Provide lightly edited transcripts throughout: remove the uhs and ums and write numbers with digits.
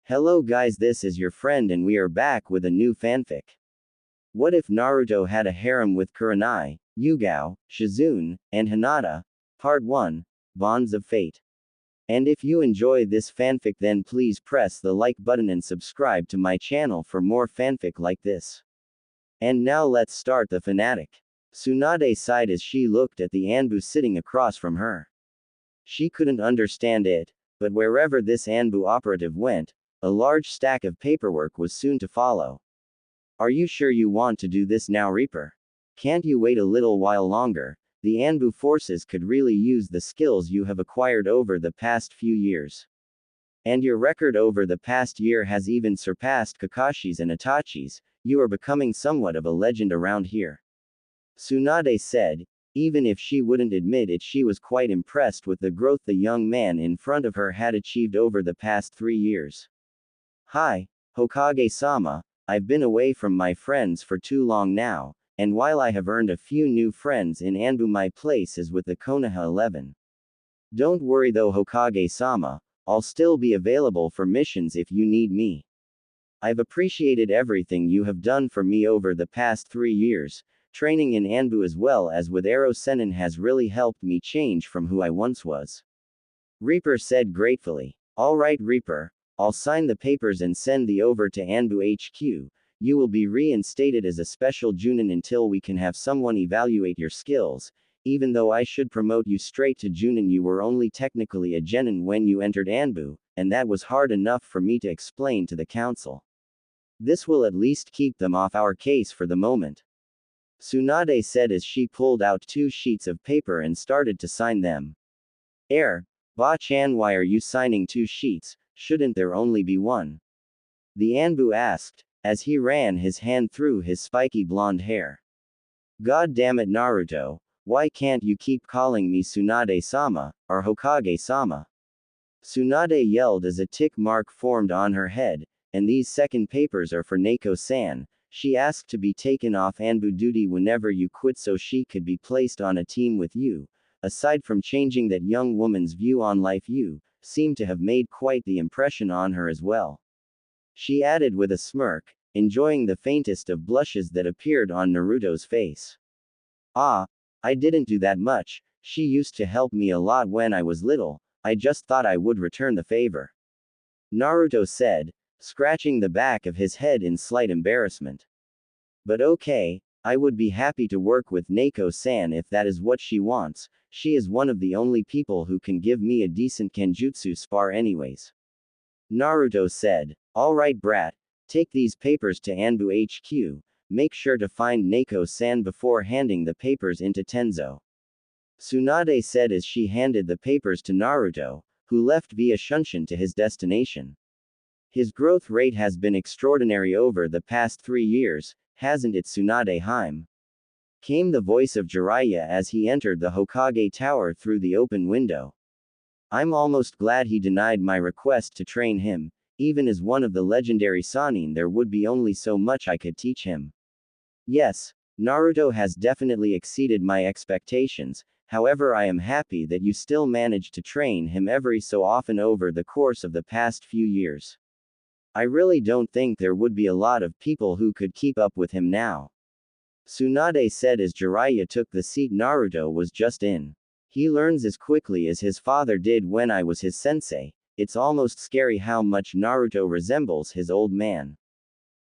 Hello guys, this is your friend and we are back with a new fanfic. What if Naruto had a harem with Kurenai, Yugao, Shizune, and Hinata? Part 1, Bonds of Fate. And if you enjoy this fanfic then please press the like button and subscribe to my channel for more fanfic like this. And now let's start the fanatic. Tsunade sighed as she looked at the Anbu sitting across from her. She couldn't understand it, but wherever this Anbu operative went, a large stack of paperwork was soon to follow. Are you sure you want to do this now, Reaper? Can't you wait a little while longer? The Anbu forces could really use the skills you have acquired over the past few years. And your record over the past year has even surpassed Kakashi's and Itachi's. You are becoming somewhat of a legend around here. Tsunade said. Even if she wouldn't admit it, she was quite impressed with the growth the young man in front of her had achieved over the past 3 years. Hi, Hokage-sama, I've been away from my friends for too long now, and while I have earned a few new friends in Anbu, my place is with the Konoha 11. Don't worry though, Hokage-sama, I'll still be available for missions if you need me. I've appreciated everything you have done for me over the past 3 years. Training in Anbu as well as with Aro Sennin has really helped me change from who I once was. Reaper said gratefully. Alright Reaper, I'll sign the papers and send the over to Anbu HQ. You will be reinstated as a special Junin until we can have someone evaluate your skills. Even though I should promote you straight to Junin, you were only technically a genin when you entered Anbu, and that was hard enough for me to explain to the council. This will at least keep them off our case for the moment. Tsunade said as she pulled out 2 sheets of paper and started to sign them. Ba-chan, why are you signing 2 sheets? Shouldn't there only be one? The Anbu asked, as he ran his hand through his spiky blonde hair. God damn it, Naruto, why can't you keep calling me Tsunade-sama, or Hokage-sama? Tsunade yelled as a tick mark formed on her head, and these second papers are for Neko-san. She asked to be taken off Anbu duty whenever you quit so she could be placed on a team with you. Aside from changing that young woman's view on life, you seem to have made quite the impression on her as well. She added with a smirk, enjoying the faintest of blushes that appeared on Naruto's face. I didn't do that much. She used to help me a lot when I was little. I just thought I would return the favor. Naruto said, scratching the back of his head in slight embarrassment. But okay, I would be happy to work with Neko-san if that is what she wants. She is one of the only people who can give me a decent Kenjutsu spar anyways. Naruto said, alright brat, take these papers to Anbu HQ, make sure to find Neko-san before handing the papers into Tenzo. Tsunade said as she handed the papers to Naruto, who left via Shunshin to his destination. His growth rate has been extraordinary over the past 3 years, hasn't it, Tsunade-hime? Came the voice of Jiraiya as he entered the Hokage Tower through the open window. I'm almost glad he denied my request to train him. Even as one of the legendary Sannin, there would be only so much I could teach him. Yes, Naruto has definitely exceeded my expectations, however I am happy that you still managed to train him every so often over the course of the past few years. I really don't think there would be a lot of people who could keep up with him now. Tsunade said as Jiraiya took the seat Naruto was just in. He learns as quickly as his father did when I was his sensei. It's almost scary how much Naruto resembles his old man.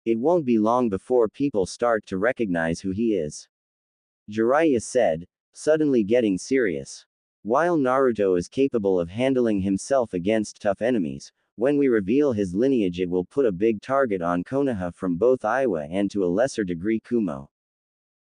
It won't be long before people start to recognize who he is. Jiraiya said, suddenly getting serious. While Naruto is capable of handling himself against tough enemies, when we reveal his lineage it will put a big target on Konoha from both Iwa and to a lesser degree Kumo.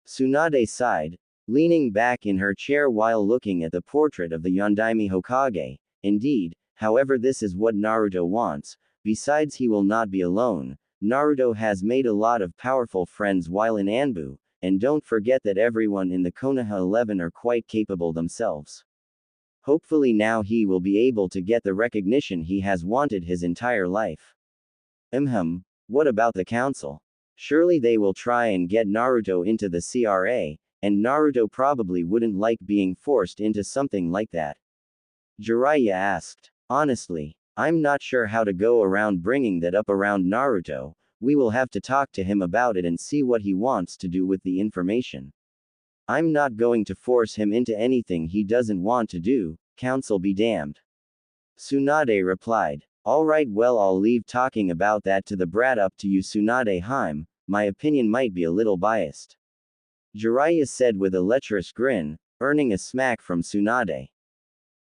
Tsunade sighed, leaning back in her chair while looking at the portrait of the Yondaime Hokage. Indeed, however, this is what Naruto wants. Besides, he will not be alone. Naruto has made a lot of powerful friends while in Anbu, and don't forget that everyone in the Konoha 11 are quite capable themselves. Hopefully now he will be able to get the recognition he has wanted his entire life. What about the council? Surely they will try and get Naruto into the CRA, and Naruto probably wouldn't like being forced into something like that. Jiraiya asked. Honestly, I'm not sure how to go around bringing that up around Naruto. We will have to talk to him about it and see what he wants to do with the information. I'm not going to force him into anything he doesn't want to do, counsel be damned. Tsunade replied. Alright, well, I'll leave talking about that to the brat, up to you, Tsunade Haim. My opinion might be a little biased. Jiraiya said with a lecherous grin, earning a smack from Tsunade.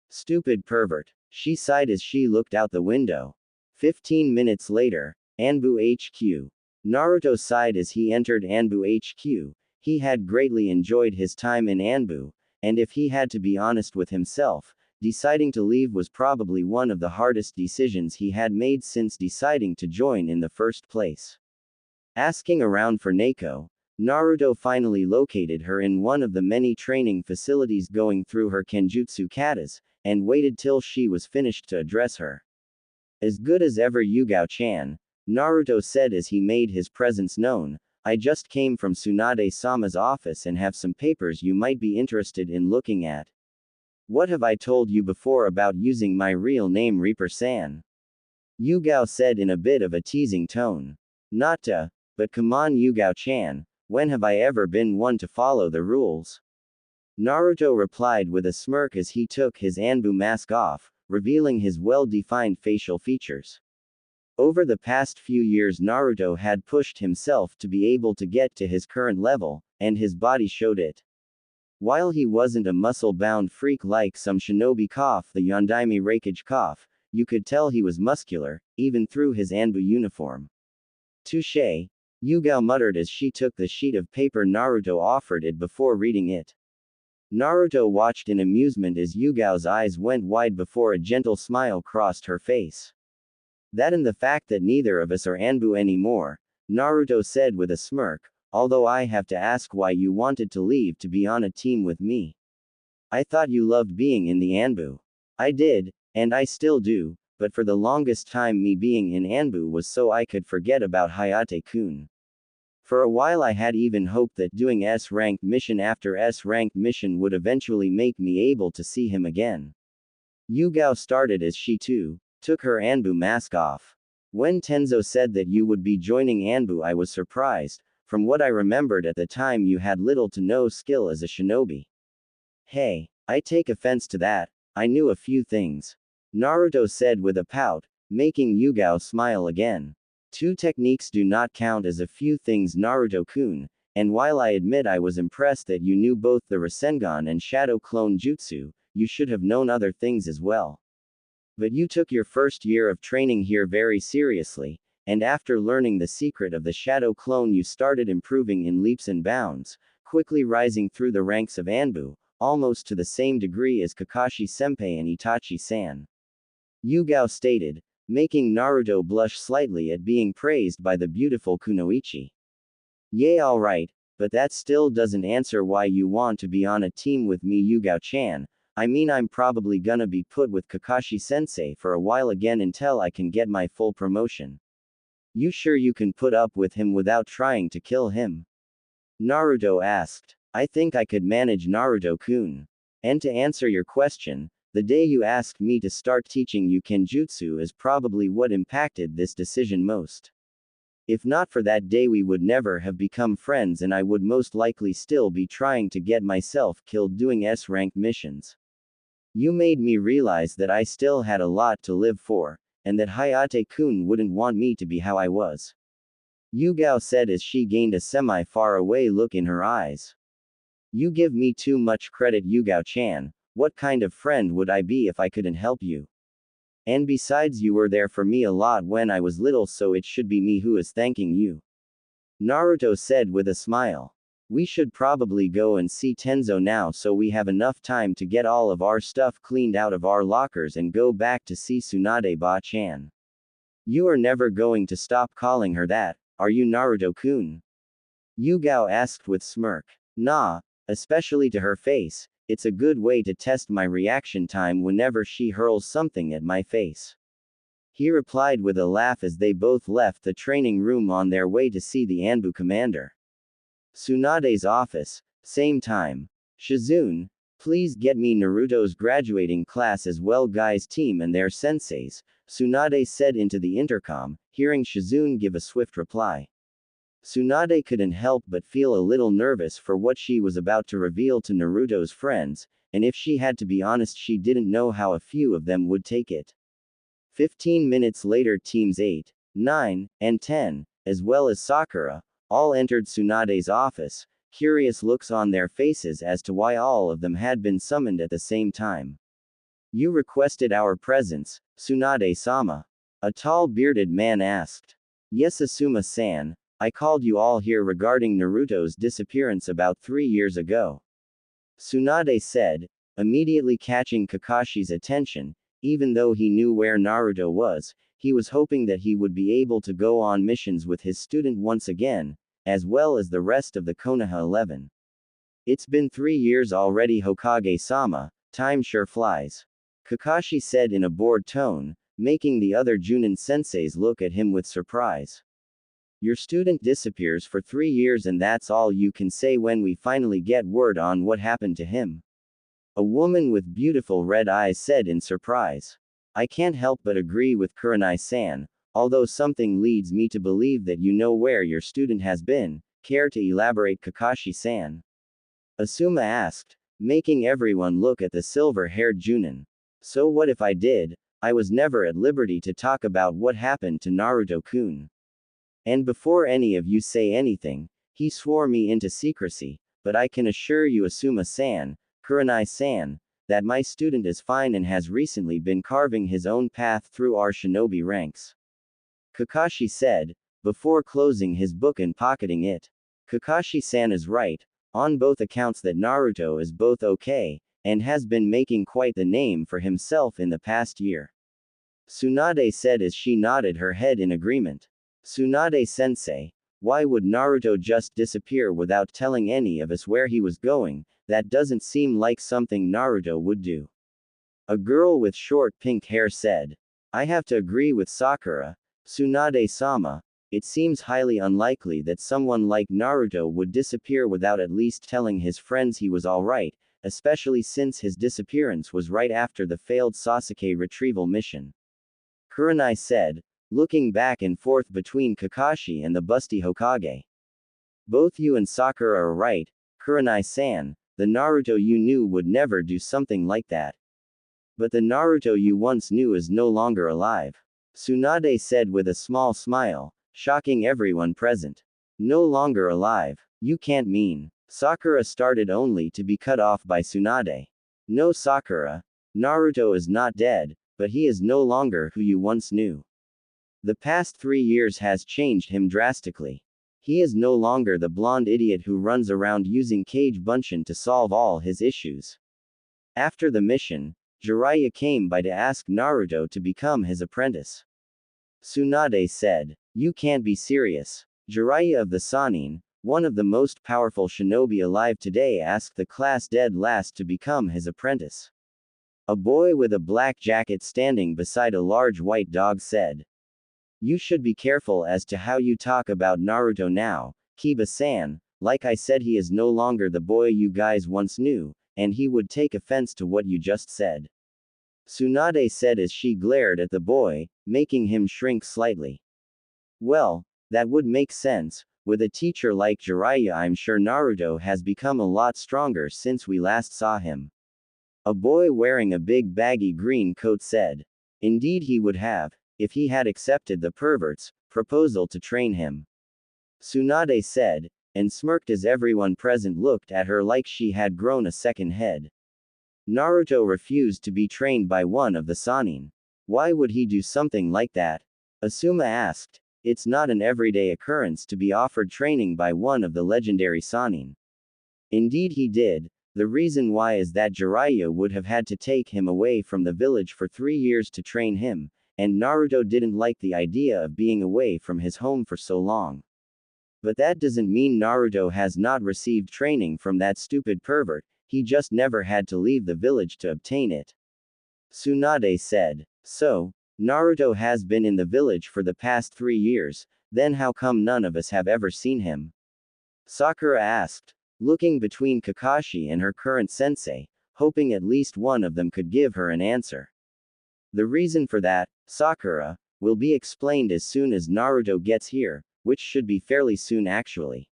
Stupid pervert. She sighed as she looked out the window. 15 minutes later, Anbu HQ. Naruto sighed as he entered Anbu HQ. He had greatly enjoyed his time in Anbu, and if he had to be honest with himself, deciding to leave was probably one of the hardest decisions he had made since deciding to join in the first place. Asking around for Neiko, Naruto finally located her in one of the many training facilities going through her Kenjutsu katas, and waited till she was finished to address her. As good as ever, Yugao-chan, Naruto said as he made his presence known. I just came from Tsunade-sama's office and have some papers you might be interested in looking at. What have I told you before about using my real name, Reaper-san? Yugao said in a bit of a teasing tone. Not to, but come on, Yugao-chan, when have I ever been one to follow the rules? Naruto replied with a smirk as he took his Anbu mask off, revealing his well-defined facial features. Over the past few years, Naruto had pushed himself to be able to get to his current level, and his body showed it. While he wasn't a muscle-bound freak like some shinobi cough, the Yondaime Raikage cough, you could tell he was muscular, even through his Anbu uniform. Touché, Yugao muttered as she took the sheet of paper Naruto offered it before reading it. Naruto watched in amusement as Yugao's eyes went wide before a gentle smile crossed her face. That and the fact that neither of us are Anbu anymore, Naruto said with a smirk, although I have to ask why you wanted to leave to be on a team with me. I thought you loved being in the Anbu. I did, and I still do, but for the longest time me being in Anbu was so I could forget about Hayate-kun. For a while I had even hoped that doing S-ranked mission after S-ranked mission would eventually make me able to see him again. Yugao started as she too took her Anbu mask off. When Tenzo said that you would be joining Anbu, I was surprised. From what I remembered at the time, you had little to no skill as a shinobi. Hey, I take offense to that. I knew a few things. Naruto said with a pout, making Yugao smile again. Two techniques do not count as a few things, Naruto-kun, and while I admit I was impressed that you knew both the Rasengan and Shadow Clone Jutsu, you should have known other things as well. But you took your first year of training here very seriously, and after learning the secret of the Shadow Clone you started improving in leaps and bounds, quickly rising through the ranks of Anbu, almost to the same degree as Kakashi-senpai and Itachi-san. Yugao stated, making Naruto blush slightly at being praised by the beautiful Kunoichi. Yay, alright, but that still doesn't answer why you want to be on a team with me, Yugao-chan. I mean, I'm probably gonna be put with Kakashi-sensei for a while again until I can get my full promotion. You sure you can put up with him without trying to kill him? Naruto asked. I think I could manage, Naruto-kun. And to answer your question, the day you asked me to start teaching you Kenjutsu is probably what impacted this decision most. If not for that day, we would never have become friends and I would most likely still be trying to get myself killed doing S-rank missions. You made me realize that I still had a lot to live for, and that Hayate-kun wouldn't want me to be how I was. Yugao said as she gained a semi-far-away look in her eyes. You give me too much credit, Yugao-chan. What kind of friend would I be if I couldn't help you? And besides, you were there for me a lot when I was little, so it should be me who is thanking you. Naruto said with a smile. We should probably go and see Tenzo now so we have enough time to get all of our stuff cleaned out of our lockers and go back to see Tsunade-ba-chan. You are never going to stop calling her that, are you, Naruto-kun? Yugao asked with smirk. Nah, especially to her face. It's a good way to test my reaction time whenever she hurls something at my face. He replied with a laugh as they both left the training room on their way to see the Anbu commander. Tsunade's office, same time. Shizune, please get me Naruto's graduating class as well, guys, team and their senseis, Tsunade said into the intercom, hearing Shizune give a swift reply. Tsunade couldn't help but feel a little nervous for what she was about to reveal to Naruto's friends, and if she had to be honest, she didn't know how a few of them would take it. 15 minutes later, teams 8, 9, and 10, as well as Sakura, all entered Tsunade's office, curious looks on their faces as to why all of them had been summoned at the same time. You requested our presence, Tsunade-sama. A tall bearded man asked. Yes, Asuma-san, I called you all here regarding Naruto's disappearance about 3 years ago. Tsunade said, immediately catching Kakashi's attention. Even though he knew where Naruto was, he was hoping that he would be able to go on missions with his student once again, as well as the rest of the Konoha 11. It's been 3 years already, Hokage-sama, time sure flies. Kakashi said in a bored tone, making the other Junin senseis look at him with surprise. Your student disappears for 3 years and that's all you can say when we finally get word on what happened to him? A woman with beautiful red eyes said in surprise. I can't help but agree with Kurenai-san, although something leads me to believe that you know where your student has been. Care to elaborate, Kakashi-san? Asuma asked, making everyone look at the silver-haired Junin. So what if I did? I was never at liberty to talk about what happened to Naruto-kun. And before any of you say anything, he swore me into secrecy, but I can assure you, Asuma-san, Kurenai-san, that my student is fine and has recently been carving his own path through our shinobi ranks. Kakashi said, before closing his book and pocketing it. Kakashi-san is right, on both accounts that Naruto is both okay, and has been making quite the name for himself in the past year. Tsunade said as she nodded her head in agreement. Tsunade-sensei, why would Naruto just disappear without telling any of us where he was going? That doesn't seem like something Naruto would do. A girl with short pink hair said. I have to agree with Sakura. Tsunade-sama, it seems highly unlikely that someone like Naruto would disappear without at least telling his friends he was alright, especially since his disappearance was right after the failed Sasuke retrieval mission. Kurenai said, looking back and forth between Kakashi and the busty Hokage. Both you and Sakura are right, Kurenai-san, the Naruto you knew would never do something like that. But the Naruto you once knew is no longer alive. Tsunade said with a small smile, shocking everyone present. No longer alive? You can't mean. Sakura started only to be cut off by Tsunade. No, Sakura. Naruto is not dead, but he is no longer who you once knew. The past 3 years has changed him drastically. He is no longer the blonde idiot who runs around using Kage Bunshin to solve all his issues. After the mission, Jiraiya came by to ask Naruto to become his apprentice. Tsunade said, you can't be serious. Jiraiya of the Sannin, one of the most powerful shinobi alive today, asked the class dead last to become his apprentice. A boy with a black jacket standing beside a large white dog said. You should be careful as to how you talk about Naruto now, Kiba-san. Like I said, he is no longer the boy you guys once knew, and he would take offense to what you just said. Tsunade said as she glared at the boy, making him shrink slightly. Well, that would make sense. With a teacher like Jiraiya, I'm sure Naruto has become a lot stronger since we last saw him. A boy wearing a big baggy green coat said. Indeed he would have, if he had accepted the pervert's proposal to train him. Tsunade said, and smirked as everyone present looked at her like she had grown a second head. Naruto refused to be trained by one of the Sannin. Why would he do something like that? Asuma asked. It's not an everyday occurrence to be offered training by one of the legendary Sannin. Indeed he did. The reason why is that Jiraiya would have had to take him away from the village for 3 years to train him, and Naruto didn't like the idea of being away from his home for so long. But that doesn't mean Naruto has not received training from that stupid pervert, he just never had to leave the village to obtain it. Tsunade said. So, Naruto has been in the village for the past 3 years, then how come none of us have ever seen him? Sakura asked, looking between Kakashi and her current sensei, hoping at least one of them could give her an answer. The reason for that, Sakura, will be explained as soon as Naruto gets here, which should be fairly soon actually.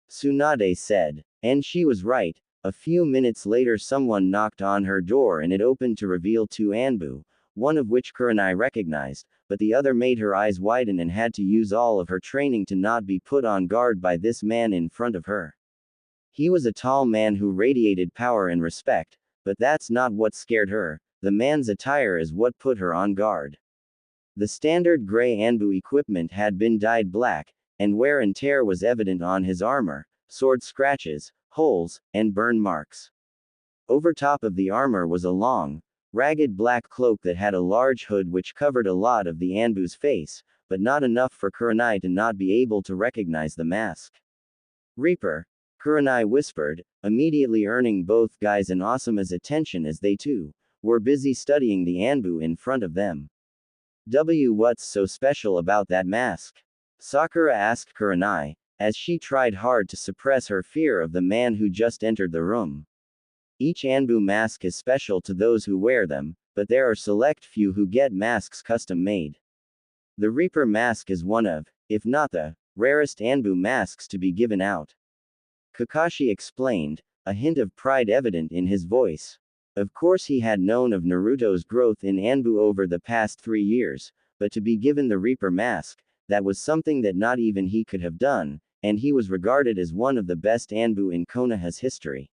Tsunade said. And she was right. A few minutes later someone knocked on her door and it opened to reveal two Anbu, one of which Kurenai recognized, but the other made her eyes widen and had to use all of her training to not be put on guard by this man in front of her. He was a tall man who radiated power and respect, but that's not what scared her. The man's attire is what put her on guard. The standard gray Anbu equipment had been dyed black, and wear and tear was evident on his armor, sword scratches, holes, and burn marks. Over top of the armor was a long, ragged black cloak that had a large hood which covered a lot of the Anbu's face, but not enough for Kurenai to not be able to recognize the mask. Reaper, Kurenai whispered, immediately earning both guys and Asuma's attention as they too were busy studying the Anbu in front of them. What's so special about that mask? Sakura asked Kurenai, as she tried hard to suppress her fear of the man who just entered the room. Each Anbu mask is special to those who wear them, but there are select few who get masks custom made. The Reaper mask is one of, if not the, rarest Anbu masks to be given out. Kakashi explained, a hint of pride evident in his voice. Of course he had known of Naruto's growth in Anbu over the past 3 years, but to be given the Reaper mask, that was something that not even he could have done, and he was regarded as one of the best Anbu in Konoha's history.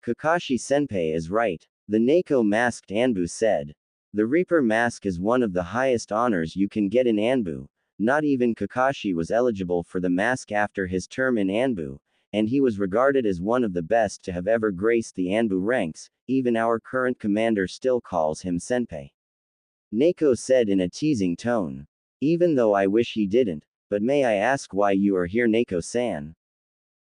Kakashi-senpai is right. The Neko masked Anbu said. The Reaper mask is one of the highest honors you can get in Anbu. Not even Kakashi was eligible for the mask after his term in Anbu, and he was regarded as one of the best to have ever graced the Anbu ranks. Even our current commander still calls him senpai. Neko said in a teasing tone. Even though I wish he didn't, but may I ask why you are here, Neko-san?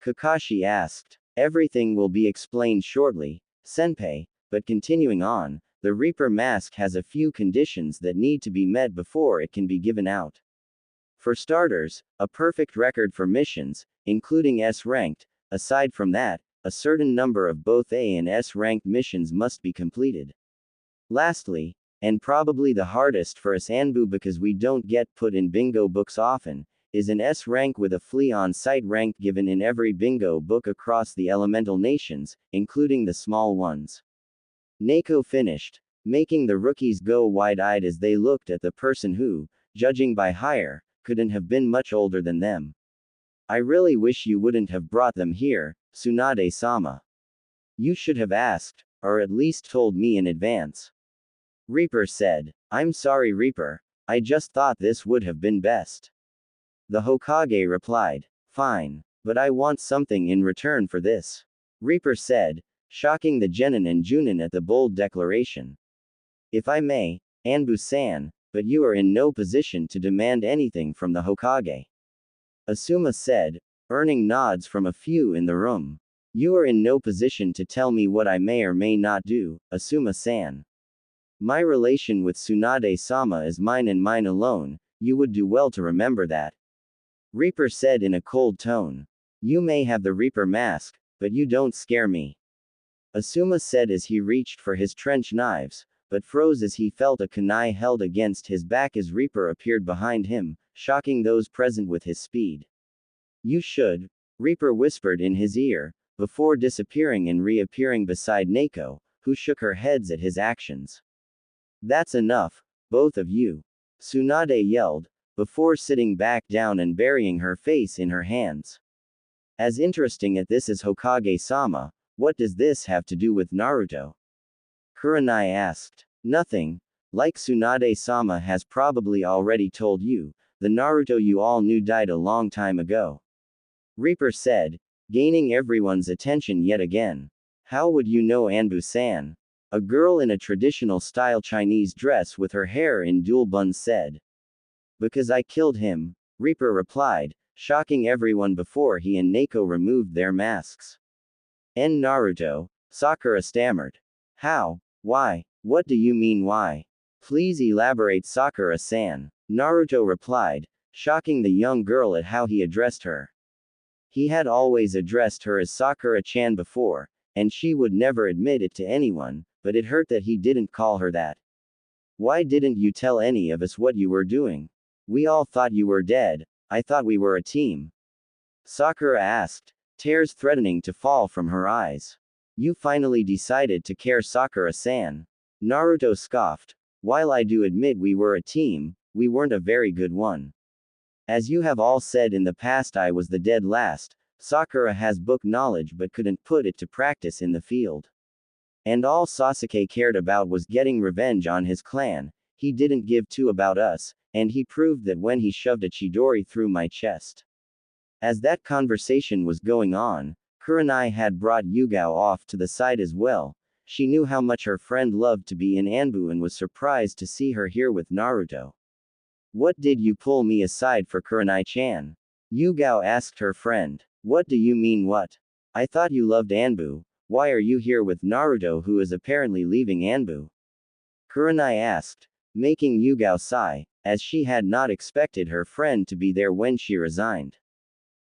Kakashi asked. Everything will be explained shortly, senpai, but continuing on, the Reaper mask has a few conditions that need to be met before it can be given out. For starters, a perfect record for missions, including S-ranked. Aside from that, a certain number of both A and S-ranked missions must be completed. Lastly, and probably the hardest for us Anbu because we don't get put in bingo books often, is an S rank with a flea on-site rank given in every bingo book across the elemental nations, including the small ones. Neko finished, making the rookies go wide-eyed as they looked at the person who, judging by hire, couldn't have been much older than them. I really wish you wouldn't have brought them here, Tsunade-sama. You should have asked, or at least told me in advance. Reaper said. I'm sorry, Reaper. I just thought this would have been best. The Hokage replied. Fine. But I want something in return for this. Reaper said, shocking the Genin and Junin at the bold declaration. If I may, Anbu-san, but you are in no position to demand anything from the Hokage. Asuma said, earning nods from a few in the room. You are in no position to tell me what I may or may not do, Asuma-san. My relation with Tsunade-sama is mine and mine alone, you would do well to remember that. Reaper said in a cold tone. You may have the Reaper mask, but you don't scare me. Asuma said as he reached for his trench knives, but froze as he felt a kunai held against his back as Reaper appeared behind him, shocking those present with his speed. You should, Reaper whispered in his ear, before disappearing and reappearing beside Neko, who shook her heads at his actions. That's enough, both of you. Tsunade yelled, before sitting back down and burying her face in her hands. As interesting as this is Hokage-sama, what does this have to do with Naruto? Kurenai asked. Nothing. Like Tsunade-sama has probably already told you, the Naruto you all knew died a long time ago. Reaper said, gaining everyone's attention yet again. How would you know Anbu-san? A girl in a traditional style Chinese dress with her hair in dual buns said. Because I killed him, Reaper replied, shocking everyone before he and Neko removed their masks. Naruto, Sakura stammered. How? Why? What do you mean why? Please elaborate, Sakura-san. Naruto replied, shocking the young girl at how he addressed her. He had always addressed her as Sakura-chan before, and she would never admit it to anyone, but it hurt that he didn't call her that. Why didn't you tell any of us what you were doing? We all thought you were dead. I thought we were a team. Sakura asked, tears threatening to fall from her eyes. You finally decided to care, Sakura-san. Naruto scoffed. While I do admit we were a team, we weren't a very good one. As you have all said in the past, I was the dead last. Sakura has book knowledge but couldn't put it to practice in the field. And all Sasuke cared about was getting revenge on his clan. He didn't give two about us, and he proved that when he shoved a Chidori through my chest. As that conversation was going on, Kurenai had brought Yugao off to the side as well. She knew how much her friend loved to be in Anbu and was surprised to see her here with Naruto. What did you pull me aside for, Kurenai-chan? Yugao asked her friend. What do you mean what? I thought you loved Anbu. Why are you here with Naruto, who is apparently leaving Anbu? Kurenai asked, making Yugao sigh, as she had not expected her friend to be there when she resigned.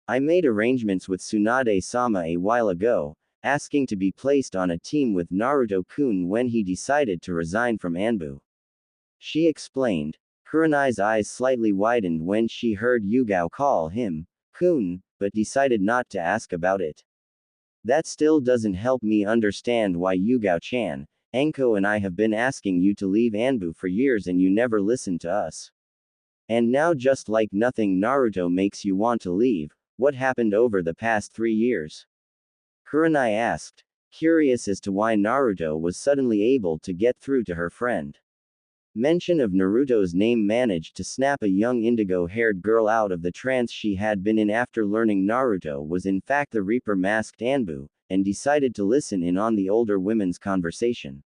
I made arrangements with Tsunade-sama a while ago, asking to be placed on a team with Naruto-kun when he decided to resign from Anbu. She explained. Kurenai's eyes slightly widened when she heard Yugao call him kun, but decided not to ask about it. That still doesn't help me understand why, Yugao-chan. Anko and I have been asking you to leave Anbu for years and you never listened to us. And now, just like nothing, Naruto makes you want to leave. What happened over the past 3 years? Kurenai asked, curious as to why Naruto was suddenly able to get through to her friend. Mention of Naruto's name managed to snap a young indigo-haired girl out of the trance she had been in after learning Naruto was in fact the Reaper masked Anbu, and decided to listen in on the older women's conversation.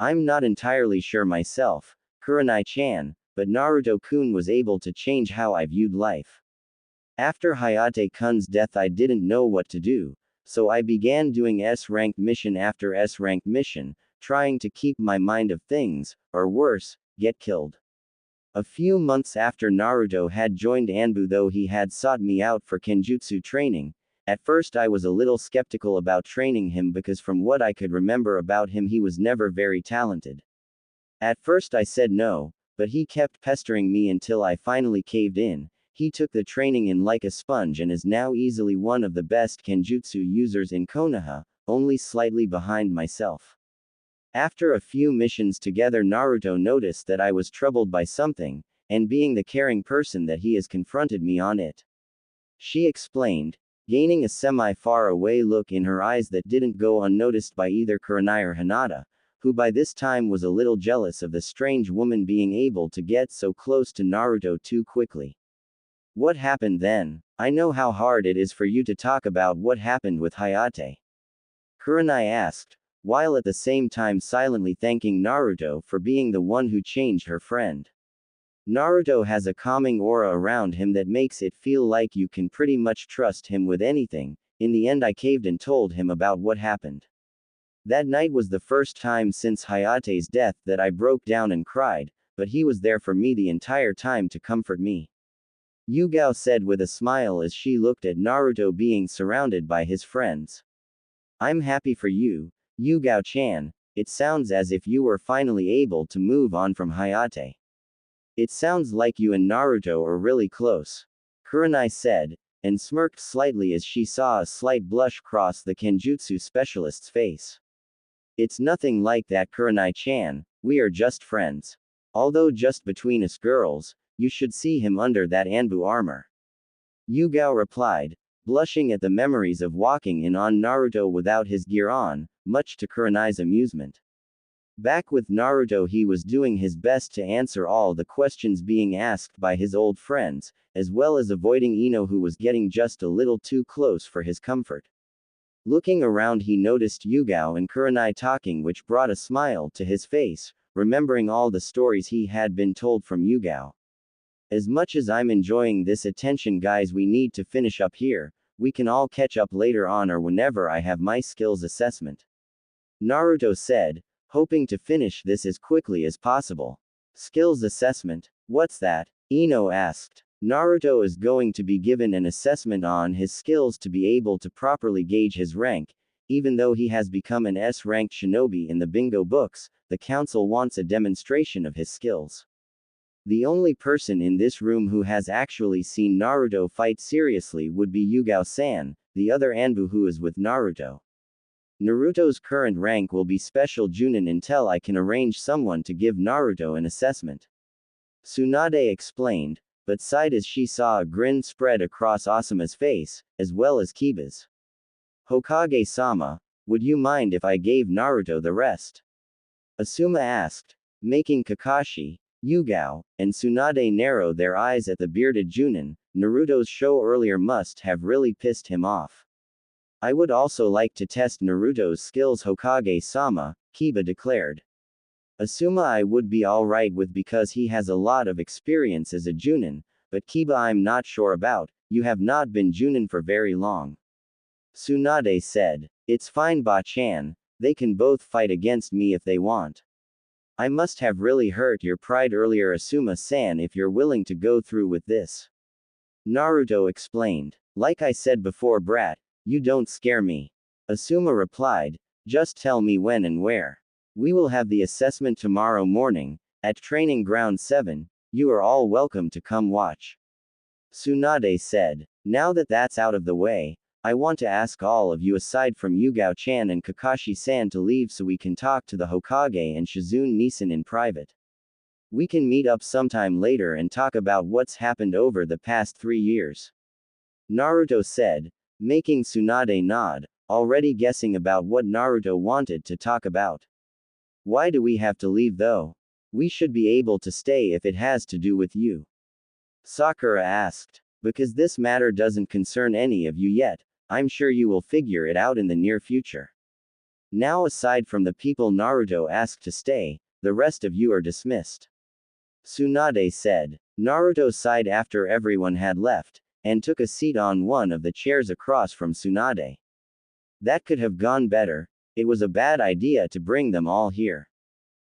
I'm not entirely sure myself, Kurenai-chan, but Naruto-kun was able to change how I viewed life. After Hayate-kun's death, I didn't know what to do, so I began doing S-rank mission after S-rank mission, trying to keep my mind of things, or worse, get killed. A few months after Naruto had joined Anbu, though he had sought me out for kenjutsu training, at first I was a little skeptical about training him because from what I could remember about him, he was never very talented. At first I said no, but he kept pestering me until I finally caved in. He took the training in like a sponge and is now easily one of the best kenjutsu users in Konoha, only slightly behind myself. After a few missions together, Naruto noticed that I was troubled by something, and being the caring person that he is, confronted me on it. She explained, gaining a semi-far-away look in her eyes that didn't go unnoticed by either Kurenai or Hinata, who by this time was a little jealous of the strange woman being able to get so close to Naruto too quickly. What happened then? I know how hard it is for you to talk about what happened with Hayate. Kurenai asked, while at the same time silently thanking Naruto for being the one who changed her friend. Naruto has a calming aura around him that makes it feel like you can pretty much trust him with anything. In the end, I caved and told him about what happened. That night was the first time since Hayate's death that I broke down and cried, but he was there for me the entire time to comfort me. Yugao said with a smile as she looked at Naruto being surrounded by his friends. I'm happy for you, Yugao-chan. It sounds as if you were finally able to move on from Hayate. It sounds like you and Naruto are really close, Kurenai said, and smirked slightly as she saw a slight blush cross the kenjutsu specialist's face. It's nothing like that, Kurenai-chan, we are just friends. Although just between us girls, you should see him under that Anbu armor. Yugao replied, blushing at the memories of walking in on Naruto without his gear on, much to Kurenai's amusement. Back with Naruto, he was doing his best to answer all the questions being asked by his old friends, as well as avoiding Ino, who was getting just a little too close for his comfort. Looking around, he noticed Yugao and Kurenai talking, which brought a smile to his face, remembering all the stories he had been told from Yugao. As much as I'm enjoying this attention, guys, we need to finish up here. We can all catch up later on or whenever I have my skills assessment. Naruto said, hoping to finish this as quickly as possible. Skills assessment? What's that? Ino asked. Naruto is going to be given an assessment on his skills to be able to properly gauge his rank. Even though he has become an S-ranked shinobi in the bingo books, the council wants a demonstration of his skills. The only person in this room who has actually seen Naruto fight seriously would be Yugao-san, the other Anbu who is with Naruto. Naruto's current rank will be Special Junin until I can arrange someone to give Naruto an assessment. Tsunade explained, but sighed as she saw a grin spread across Asuma's face, as well as Kiba's. Hokage-sama, would you mind if I gave Naruto the rest? Asuma asked, making Kakashi, Yugao, and Tsunade narrow their eyes at the bearded Junin. Naruto's show earlier must have really pissed him off. I would also like to test Naruto's skills, Hokage-sama, Kiba declared. Asuma I would be alright with because he has a lot of experience as a Junin, but Kiba I'm not sure about, you have not been Junin for very long. Tsunade said, it's fine Ba-chan, they can both fight against me if they want. I must have really hurt your pride earlier Asuma-san if you're willing to go through with this. Naruto explained. Like I said before brat, you don't scare me. Asuma replied, just tell me when and where. We will have the assessment tomorrow morning, at Training Ground 7, you are all welcome to come watch. Tsunade said, now that that's out of the way, I want to ask all of you aside from Yugao-chan and Kakashi-san to leave so we can talk to the Hokage and Shizune-san in private. We can meet up sometime later and talk about what's happened over the past 3 years. Naruto said, making Tsunade nod, already guessing about what Naruto wanted to talk about. Why do we have to leave though? We should be able to stay if it has to do with you. Sakura asked. Because this matter doesn't concern any of you yet, I'm sure you will figure it out in the near future. Now aside from the people Naruto asked to stay, the rest of you are dismissed. Tsunade said. Naruto sighed after everyone had left, and took a seat on one of the chairs across from Tsunade. That could have gone better, it was a bad idea to bring them all here.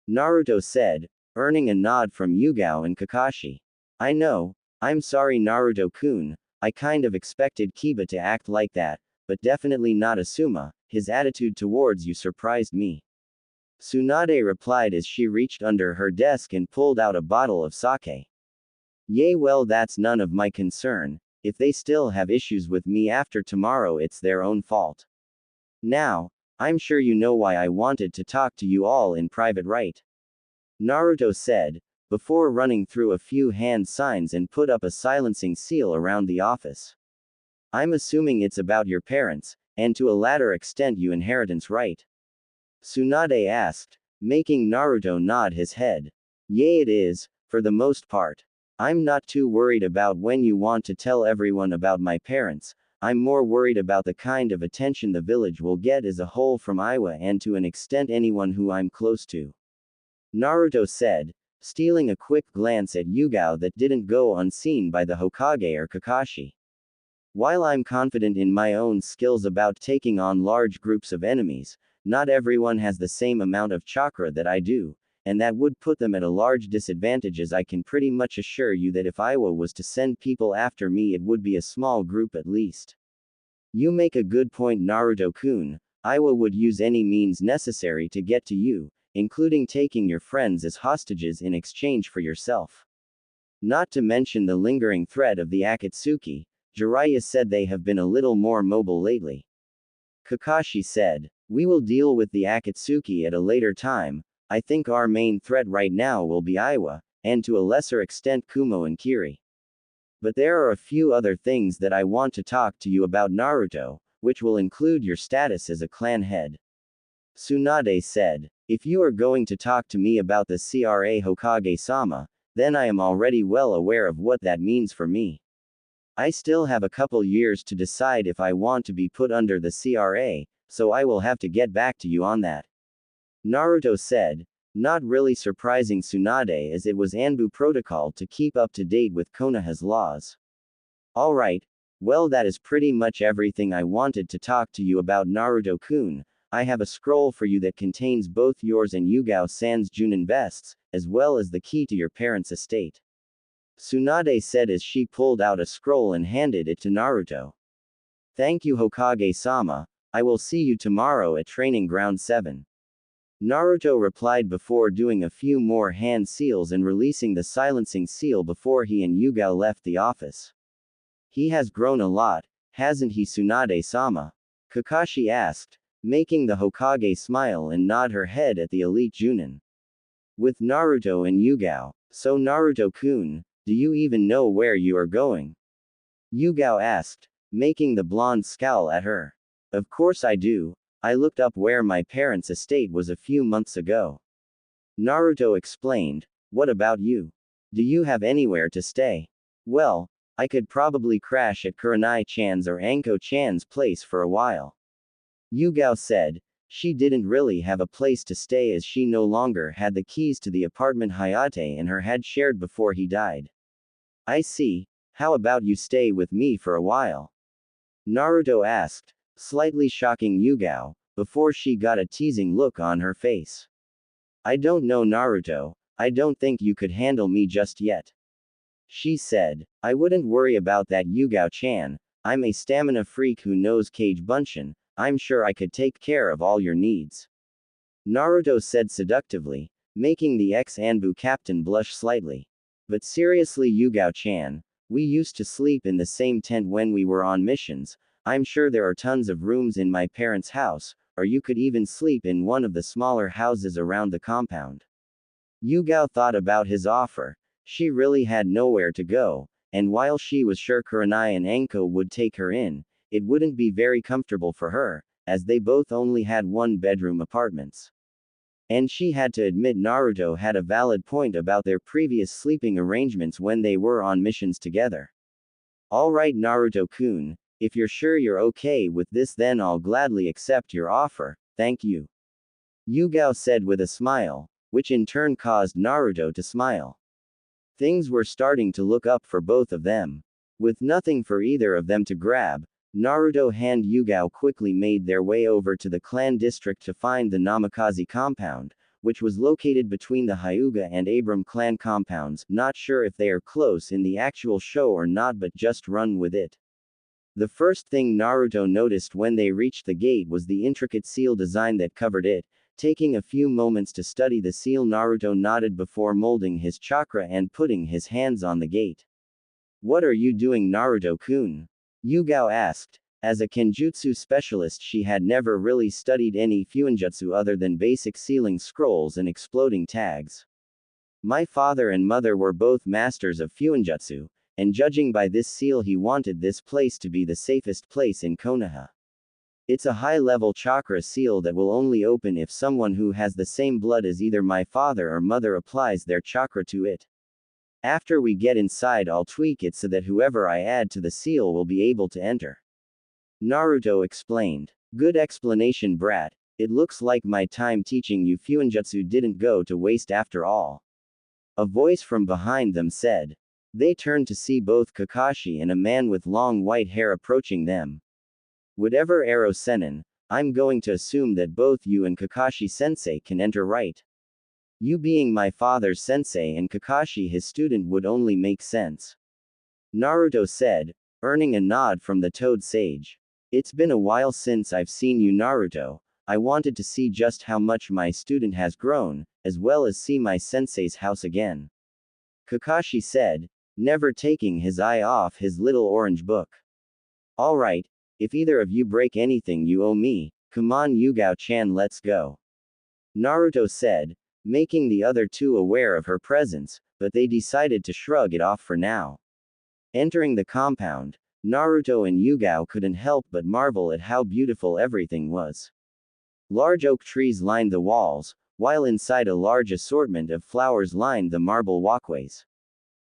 Naruto said, earning a nod from Yugao and Kakashi. I know, I'm sorry Naruto-kun, I kind of expected Kiba to act like that, but definitely not Asuma, his attitude towards you surprised me. Tsunade replied as she reached under her desk and pulled out a bottle of sake. Yay well that's none of my concern, if they still have issues with me after tomorrow it's their own fault. Now, I'm sure you know why I wanted to talk to you all in private right? Naruto said, before running through a few hand signs and put up a silencing seal around the office. I'm assuming it's about your parents, and to a latter extent you inheritance right? Tsunade asked, making Naruto nod his head. Yay it is, for the most part. I'm not too worried about when you want to tell everyone about my parents, I'm more worried about the kind of attention the village will get as a whole from Iwa and to an extent anyone who I'm close to. Naruto said, stealing a quick glance at Yugao that didn't go unseen by the Hokage or Kakashi. While I'm confident in my own skills about taking on large groups of enemies, not everyone has the same amount of chakra that I do, and that would put them at a large disadvantage as I can pretty much assure you that if Iwa was to send people after me it would be a small group at least. You make a good point Naruto-kun, Iwa would use any means necessary to get to you, including taking your friends as hostages in exchange for yourself. Not to mention the lingering threat of the Akatsuki, Jiraiya said they have been a little more mobile lately. Kakashi said, we will deal with the Akatsuki at a later time, I think our main threat right now will be Iwa, and to a lesser extent Kumo and Kiri. But there are a few other things that I want to talk to you about Naruto, which will include your status as a clan head. Tsunade said, if you are going to talk to me about the CRA Hokage-sama, then I am already well aware of what that means for me. I still have a couple years to decide if I want to be put under the CRA, so I will have to get back to you on that. Naruto said, not really surprising Tsunade as it was Anbu protocol to keep up to date with Konoha's laws. Alright, well that is pretty much everything I wanted to talk to you about Naruto-kun. I have a scroll for you that contains both yours and Yugao-san's Junin vests, as well as the key to your parents' estate. Tsunade said as she pulled out a scroll and handed it to Naruto. Thank you Hokage-sama, I will see you tomorrow at Training Ground 7. Naruto replied before doing a few more hand seals and releasing the silencing seal before he and Yugao left the office. He has grown a lot, hasn't he, Tsunade-sama? Kakashi asked, making the Hokage smile and nod her head at the elite Junin. With Naruto and Yugao. So Naruto-kun, do you even know where you are going? Yugao asked, making the blonde scowl at her. Of course I do, I looked up where my parents' estate was a few months ago. Naruto explained, what about you? Do you have anywhere to stay? Well, I could probably crash at Kurenai-chan's or Anko-chan's place for a while. Yugao said, she didn't really have a place to stay as she no longer had the keys to the apartment Hayate and her had shared before he died. I see, how about you stay with me for a while? Naruto asked, slightly shocking Yugao, before she got a teasing look on her face. I don't know, Naruto, I don't think you could handle me just yet. She said, I wouldn't worry about that, Yugao-chan, I'm a stamina freak who knows Kage Bunshin, I'm sure I could take care of all your needs. Naruto said seductively, making the ex-Anbu captain blush slightly. But seriously, Yugao-chan, we used to sleep in the same tent when we were on missions, I'm sure there are tons of rooms in my parents' house, or you could even sleep in one of the smaller houses around the compound. Yugao thought about his offer. She really had nowhere to go, and while she was sure Kurenai and Anko would take her in, it wouldn't be very comfortable for her, as they both only had one-bedroom apartments. And she had to admit Naruto had a valid point about their previous sleeping arrangements when they were on missions together. Alright, Naruto-kun, if you're sure you're okay with this, then I'll gladly accept your offer, thank you. Yugao said with a smile, which in turn caused Naruto to smile. Things were starting to look up for both of them. With nothing for either of them to grab, Naruto and Yugao quickly made their way over to the clan district to find the Namikaze compound, which was located between the Hyuga and Abram clan compounds, not sure if they are close in the actual show or not, but just run with it. The first thing Naruto noticed when they reached the gate was the intricate seal design that covered it. Taking a few moments to study the seal, Naruto nodded before molding his chakra and putting his hands on the gate. What are you doing, Naruto-kun? Yugao asked. As a kenjutsu specialist, she had never really studied any fuinjutsu other than basic sealing scrolls and exploding tags. My father and mother were both masters of fuinjutsu, and judging by this seal, he wanted this place to be the safest place in Konoha. It's a high-level chakra seal that will only open if someone who has the same blood as either my father or mother applies their chakra to it. After we get inside, I'll tweak it so that whoever I add to the seal will be able to enter. Naruto explained. Good explanation, brat. It looks like my time teaching you fuinjutsu didn't go to waste after all. A voice from behind them said. They turned to see both Kakashi and a man with long white hair approaching them. Whatever Ero Sennin, I'm going to assume that both you and Kakashi-sensei can enter, right? You being my father's sensei and Kakashi his student would only make sense. Naruto said, earning a nod from the Toad Sage. It's been a while since I've seen you, Naruto. I wanted to see just how much my student has grown, as well as see my sensei's house again. Kakashi said, never taking his eye off his little orange book. Alright, if either of you break anything you owe me, come on Yugao-chan, let's go. Naruto said, making the other two aware of her presence, but they decided to shrug it off for now. Entering the compound, Naruto and Yugao couldn't help but marvel at how beautiful everything was. Large oak trees lined the walls, while inside a large assortment of flowers lined the marble walkways.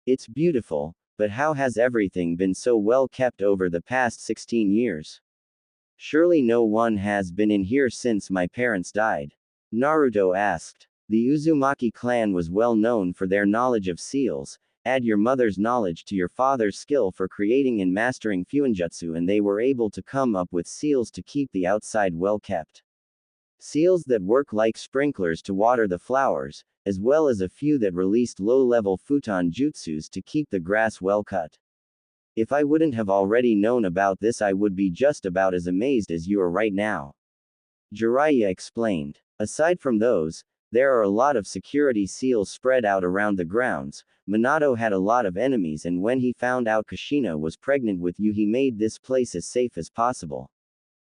It's beautiful, but how has everything been so well kept over the past 16 years? Surely no one has been in here since my parents died. Naruto asked. The Uzumaki clan was well known for their knowledge of seals. Add your mother's knowledge to your father's skill for creating and mastering fuinjutsu, and they were able to come up with seals to keep the outside well kept. Seals that work like sprinklers to water the flowers, as well as a few that released low-level futon jutsus to keep the grass well cut. If I wouldn't have already known about this, I would be just about as amazed as you are right now. Jiraiya explained. Aside from those, there are a lot of security seals spread out around the grounds. Minato had a lot of enemies, and when he found out Kushina was pregnant with you, he made this place as safe as possible.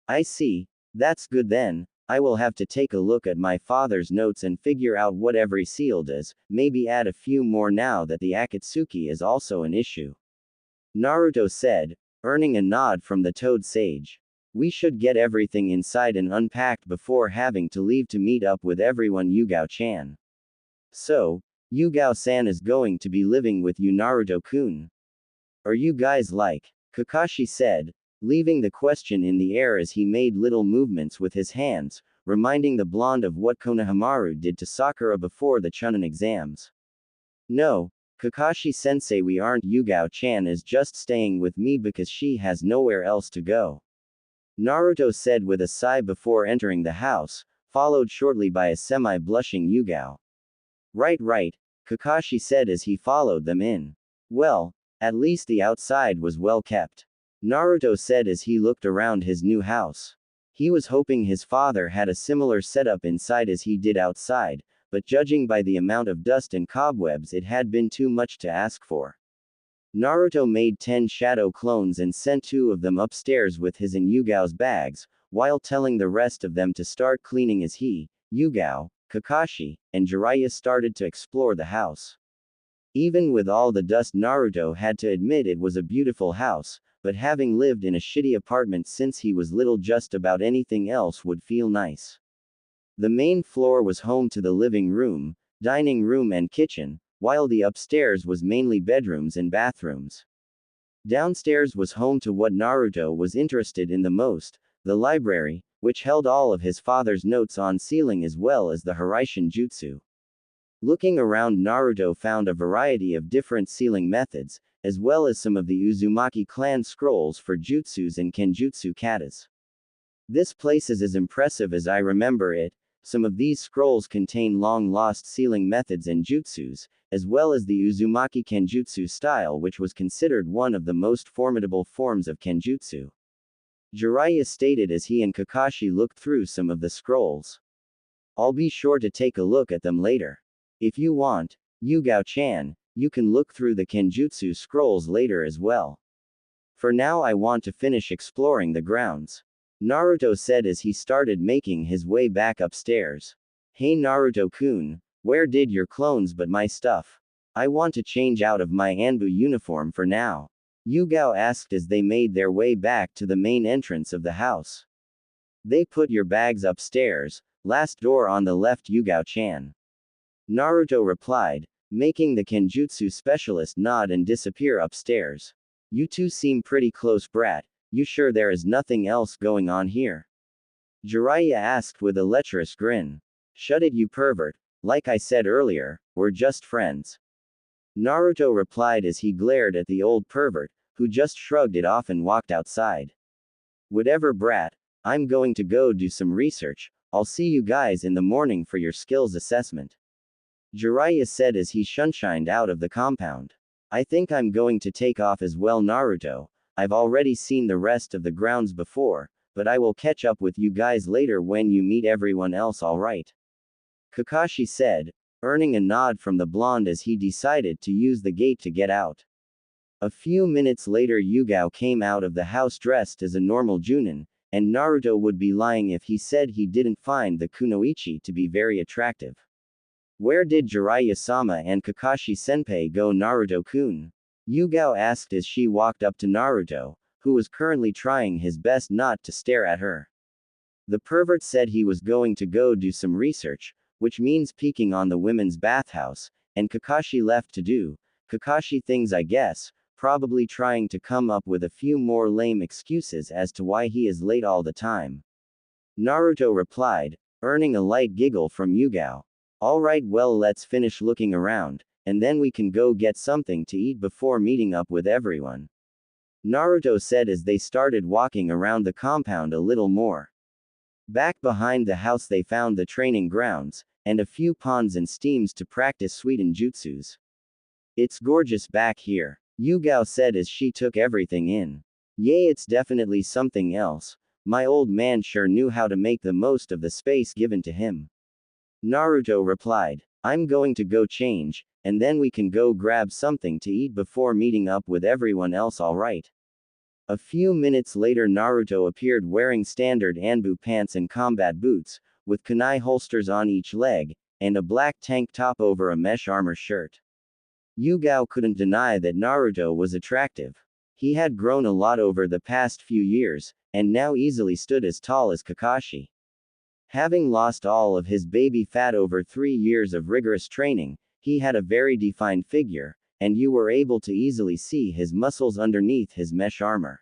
I see. That's good then. I will have to take a look at my father's notes and figure out what every seal does, maybe add a few more now that the Akatsuki is also an issue. Naruto said, earning a nod from the Toad Sage. We should get everything inside and unpacked before having to leave to meet up with everyone. Yugao-chan. So, Yugao-san is going to be living with you, Naruto-kun. Are you guys like? Kakashi said, leaving the question in the air as he made little movements with his hands, reminding the blonde of what Konohamaru did to Sakura before the Chunin exams. No, Kakashi-sensei, we aren't. Yugao-chan is just staying with me because she has nowhere else to go. Naruto said with a sigh before entering the house, followed shortly by a semi-blushing Yugao. Right, Kakashi said as he followed them in. Well, at least the outside was well kept. Naruto said as he looked around his new house. He was hoping his father had a similar setup inside as he did outside, but judging by the amount of dust and cobwebs, it had been too much to ask for. Naruto made 10 shadow clones and sent 2 of them upstairs with his and Yugao's bags, while telling the rest of them to start cleaning as he, Yugao, Kakashi, and Jiraiya started to explore the house. Even with all the dust, Naruto had to admit it was a beautiful house, but having lived in a shitty apartment since he was little, just about anything else would feel nice. The main floor was home to the living room, dining room and kitchen, while the upstairs was mainly bedrooms and bathrooms. Downstairs was home to what Naruto was interested in the most, the library, which held all of his father's notes on sealing as well as the Hiraishin Jutsu. Looking around, Naruto found a variety of different sealing methods, as well as some of the Uzumaki clan scrolls for jutsus and kenjutsu katas. This place is as impressive as I remember it. Some of these scrolls contain long-lost sealing methods and jutsus, as well as the Uzumaki kenjutsu style, which was considered one of the most formidable forms of kenjutsu. Jiraiya stated as he and Kakashi looked through some of the scrolls. I'll be sure to take a look at them later. If you want, Yugao-chan, you can look through the kenjutsu scrolls later as well. For now, I want to finish exploring the grounds. Naruto said as he started making his way back upstairs. Hey Naruto-kun, where did your clones put my stuff? I want to change out of my Anbu uniform for now. Yugao asked as they made their way back to the main entrance of the house. They put your bags upstairs, last door on the left, Yugao-chan. Naruto replied, making the kenjutsu specialist nod and disappear upstairs. You two seem pretty close, brat. You sure there is nothing else going on here? Jiraiya asked with a lecherous grin. Shut it, you pervert. Like I said earlier, we're just friends. Naruto replied as he glared at the old pervert, who just shrugged it off and walked outside. Whatever, brat. I'm going to go do some research. I'll see you guys in the morning for your skills assessment. Jiraiya said as he shunshined out of the compound. I think I'm going to take off as well, Naruto. I've already seen the rest of the grounds before, but I will catch up with you guys later when you meet everyone else, alright? Kakashi said, earning a nod from the blonde as he decided to use the gate to get out. A few minutes later, Yugao came out of the house dressed as a normal Junin, and Naruto would be lying if he said he didn't find the kunoichi to be very attractive. Where did Jiraiya-sama and Kakashi-senpai go, Naruto-kun? Yugao asked as she walked up to Naruto, who was currently trying his best not to stare at her. The pervert said he was going to go do some research, which means peeking on the women's bathhouse, and Kakashi left to do Kakashi things, I guess, probably trying to come up with a few more lame excuses as to why he is late all the time. Naruto replied, earning a light giggle from Yugao. Alright, well, let's finish looking around, and then we can go get something to eat before meeting up with everyone. Naruto said as they started walking around the compound a little more. Back behind the house they found the training grounds, and a few ponds and steams to practice Suiten jutsus. It's gorgeous back here. Yugao said as she took everything in. Yay, it's definitely something else. My old man sure knew how to make the most of the space given to him. Naruto replied. I'm going to go change, and then we can go grab something to eat before meeting up with everyone else, alright? A few minutes later, Naruto appeared wearing standard Anbu pants and combat boots, with kunai holsters on each leg, and a black tank top over a mesh armor shirt. Yugao couldn't deny that Naruto was attractive. He had grown a lot over the past few years, and now easily stood as tall as Kakashi. Having lost all of his baby fat over 3 years of rigorous training, he had a very defined figure, and you were able to easily see his muscles underneath his mesh armor.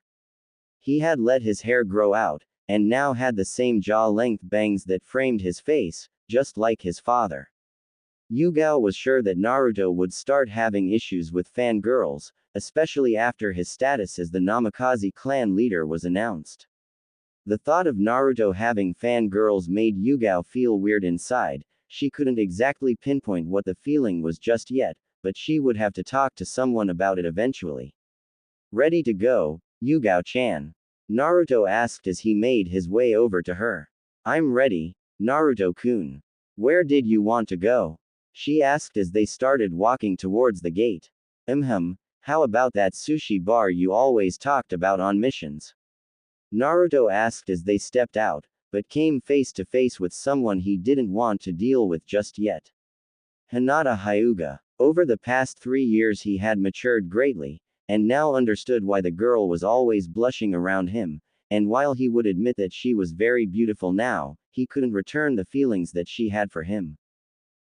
He had let his hair grow out, and now had the same jaw-length bangs that framed his face, just like his father. Yugao was sure that Naruto would start having issues with fangirls, especially after his status as the Namikaze clan leader was announced. The thought of Naruto having fangirls made Yugao feel weird inside. She couldn't exactly pinpoint what the feeling was just yet, but she would have to talk to someone about it eventually. Ready to go, Yugao-chan? Naruto asked as he made his way over to her. I'm ready, Naruto-kun. Where did you want to go? She asked as they started walking towards the gate. How about that sushi bar you always talked about on missions? Naruto asked as they stepped out, but came face to face with someone he didn't want to deal with just yet. Hinata Hyuga. Over the past 3 years he had matured greatly, and now understood why the girl was always blushing around him, and while he would admit that she was very beautiful now, he couldn't return the feelings that she had for him.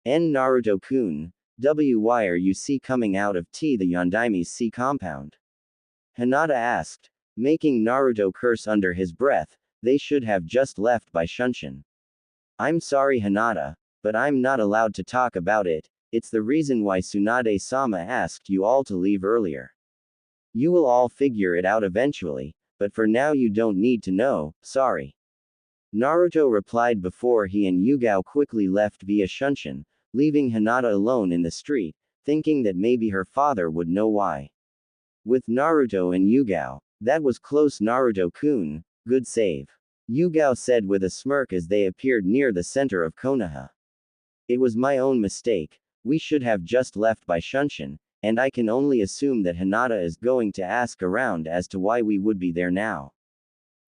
Naruto-kun, why are you coming out of the Yondaime's sea compound? Hinata asked, making Naruto curse under his breath. They should have just left by Shunshin. I'm sorry, Hinata, but I'm not allowed to talk about it. It's the reason why Tsunade-sama asked you all to leave earlier. You will all figure it out eventually, but for now you don't need to know, sorry. Naruto replied before he and Yugao quickly left via Shunshin, leaving Hinata alone in the street, thinking that maybe her father would know why. With Naruto and Yugao, that was close, Naruto-kun, good save. Yugao said with a smirk as they appeared near the center of Konoha. It was my own mistake, we should have just left by Shunshin, and I can only assume that Hinata is going to ask around as to why we would be there now.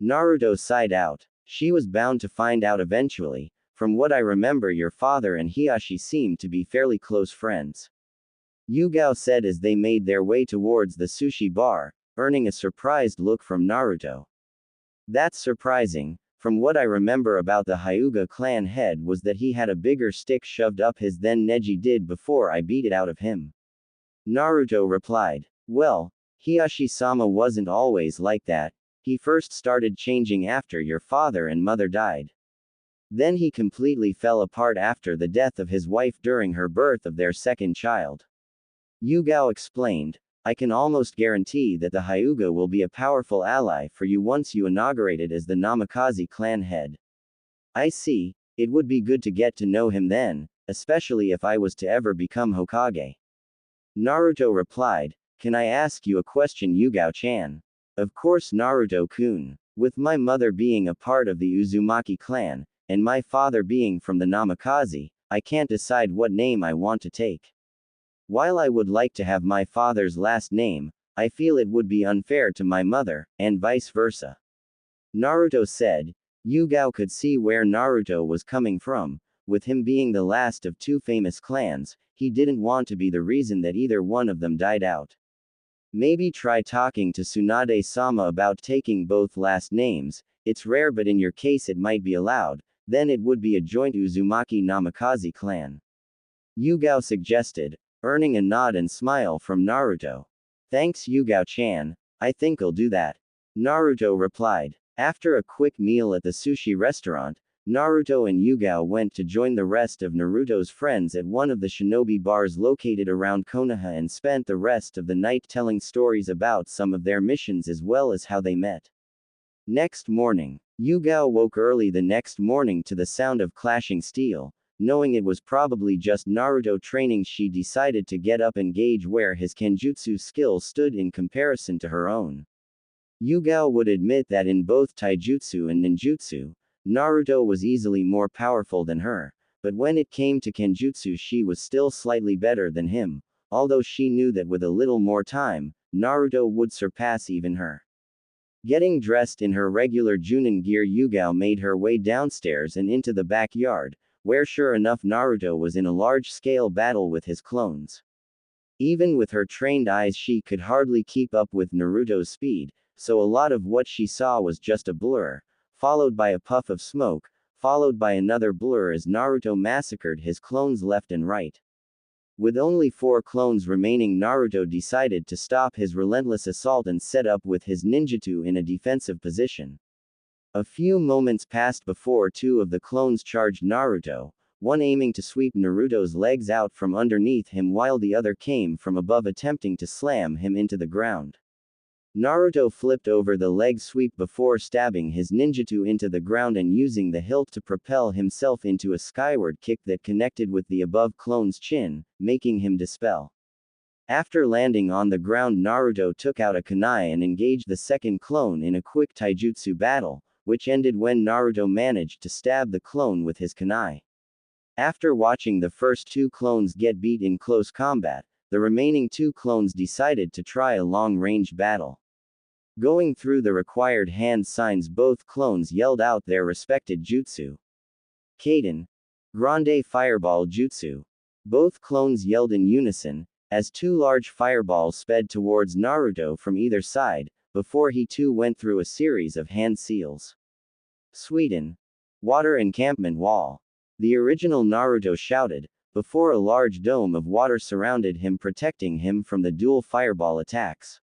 Naruto sighed out. She was bound to find out eventually. From what I remember, your father and Hiashi seemed to be fairly close friends. Yugao said as they made their way towards the sushi bar, earning a surprised look from Naruto. That's surprising. From what I remember about the Hyuga clan head was that he had a bigger stick shoved up his than Neji did before I beat it out of him. Naruto replied. Well, Hiashi-sama wasn't always like that. He first started changing after your father and mother died. Then he completely fell apart after the death of his wife during her birth of their second child. Yugao explained. I can almost guarantee that the Hyuga will be a powerful ally for you once you inaugurate it as the Namikaze clan head. I see, it would be good to get to know him then, especially if I was to ever become Hokage. Naruto replied, can I ask you a question, Yugao-chan? Of course, Naruto-kun. With my mother being a part of the Uzumaki clan, and my father being from the Namikaze, I can't decide what name I want to take. While I would like to have my father's last name, I feel it would be unfair to my mother, and vice versa. Naruto said. Yugao could see where Naruto was coming from. With him being the last of 2 famous clans, he didn't want to be the reason that either one of them died out. Maybe try talking to Tsunade-sama about taking both last names. It's rare, but in your case it might be allowed. Then it would be a joint Uzumaki Namikaze clan. Yugao suggested, earning a nod and smile from Naruto. Thanks, Yugao-chan, I think I'll do that. Naruto replied. After a quick meal at the sushi restaurant, Naruto and Yugao went to join the rest of Naruto's friends at one of the shinobi bars located around Konoha and spent the rest of the night telling stories about some of their missions as well as how they met. Next morning, Yugao woke early the next morning to the sound of clashing steel. knowing it was probably just Naruto training. She decided to get up and gauge where his kenjutsu skills stood in comparison to her own. Yugao would admit that in both taijutsu and ninjutsu, Naruto was easily more powerful than her, but when it came to kenjutsu she was still slightly better than him, although she knew that with a little more time, Naruto would surpass even her. Getting dressed in her regular Junin gear, Yugao made her way downstairs and into the backyard, where sure enough Naruto was in a large-scale battle with his clones. Even with her trained eyes she could hardly keep up with Naruto's speed, so a lot of what she saw was just a blur, followed by a puff of smoke, followed by another blur as Naruto massacred his clones left and right. With only 4 clones remaining, Naruto decided to stop his relentless assault and set up with his ninjutsu in a defensive position. A few moments passed before 2 of the clones charged Naruto, one aiming to sweep Naruto's legs out from underneath him while the other came from above attempting to slam him into the ground. Naruto flipped over the leg sweep before stabbing his ninjutsu into the ground and using the hilt to propel himself into a skyward kick that connected with the above clone's chin, making him dispel. After landing on the ground, Naruto took out a kunai and engaged the second clone in a quick taijutsu battle, which ended when Naruto managed to stab the clone with his kunai. After watching the first 2 clones get beat in close combat, the remaining 2 clones decided to try a long-range battle. Going through the required hand signs, both clones yelled out their respected jutsu. Kaden. Grande Fireball Jutsu. Both clones yelled in unison, as 2 large fireballs sped towards Naruto from either side, before he too went through a series of hand seals. Sweden. Water Encampment Wall. The original Naruto shouted, before a large dome of water surrounded him, protecting him from the dual fireball attacks.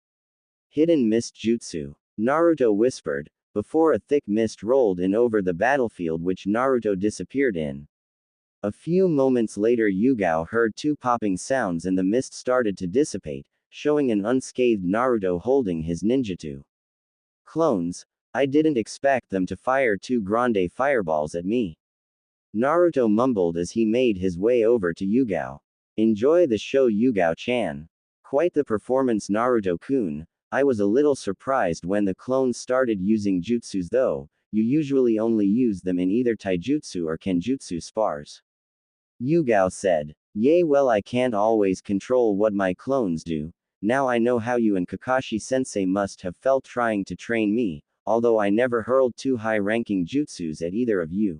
Hidden Mist Jutsu. Naruto whispered, before a thick mist rolled in over the battlefield which Naruto disappeared in. A few moments later, Yugao heard 2 popping sounds and the mist started to dissipate, showing an unscathed Naruto holding his ninjutsu. Clones, I didn't expect them to fire 2 grande fireballs at me. Naruto mumbled as he made his way over to Yugao. Enjoy the show, Yugao-chan. Quite the performance, Naruto-kun. I was a little surprised when the clones started using jutsus though, you usually only use them in either taijutsu or kenjutsu spars. Yugao said. Yay, well, I can't always control what my clones do. Now I know how you and Kakashi-sensei must have felt trying to train me, although I never hurled 2 high-ranking jutsus at either of you.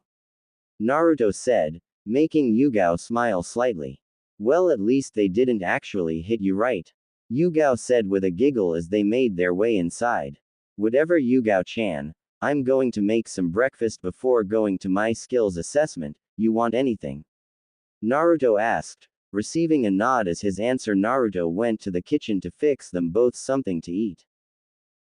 Naruto said, making Yugao smile slightly. Well, at least they didn't actually hit you, right? Yugao said with a giggle as they made their way inside. Whatever, Yugao-chan, I'm going to make some breakfast before going to my skills assessment. You want anything? Naruto asked, receiving a nod as his answer. Naruto went to the kitchen to fix them both something to eat.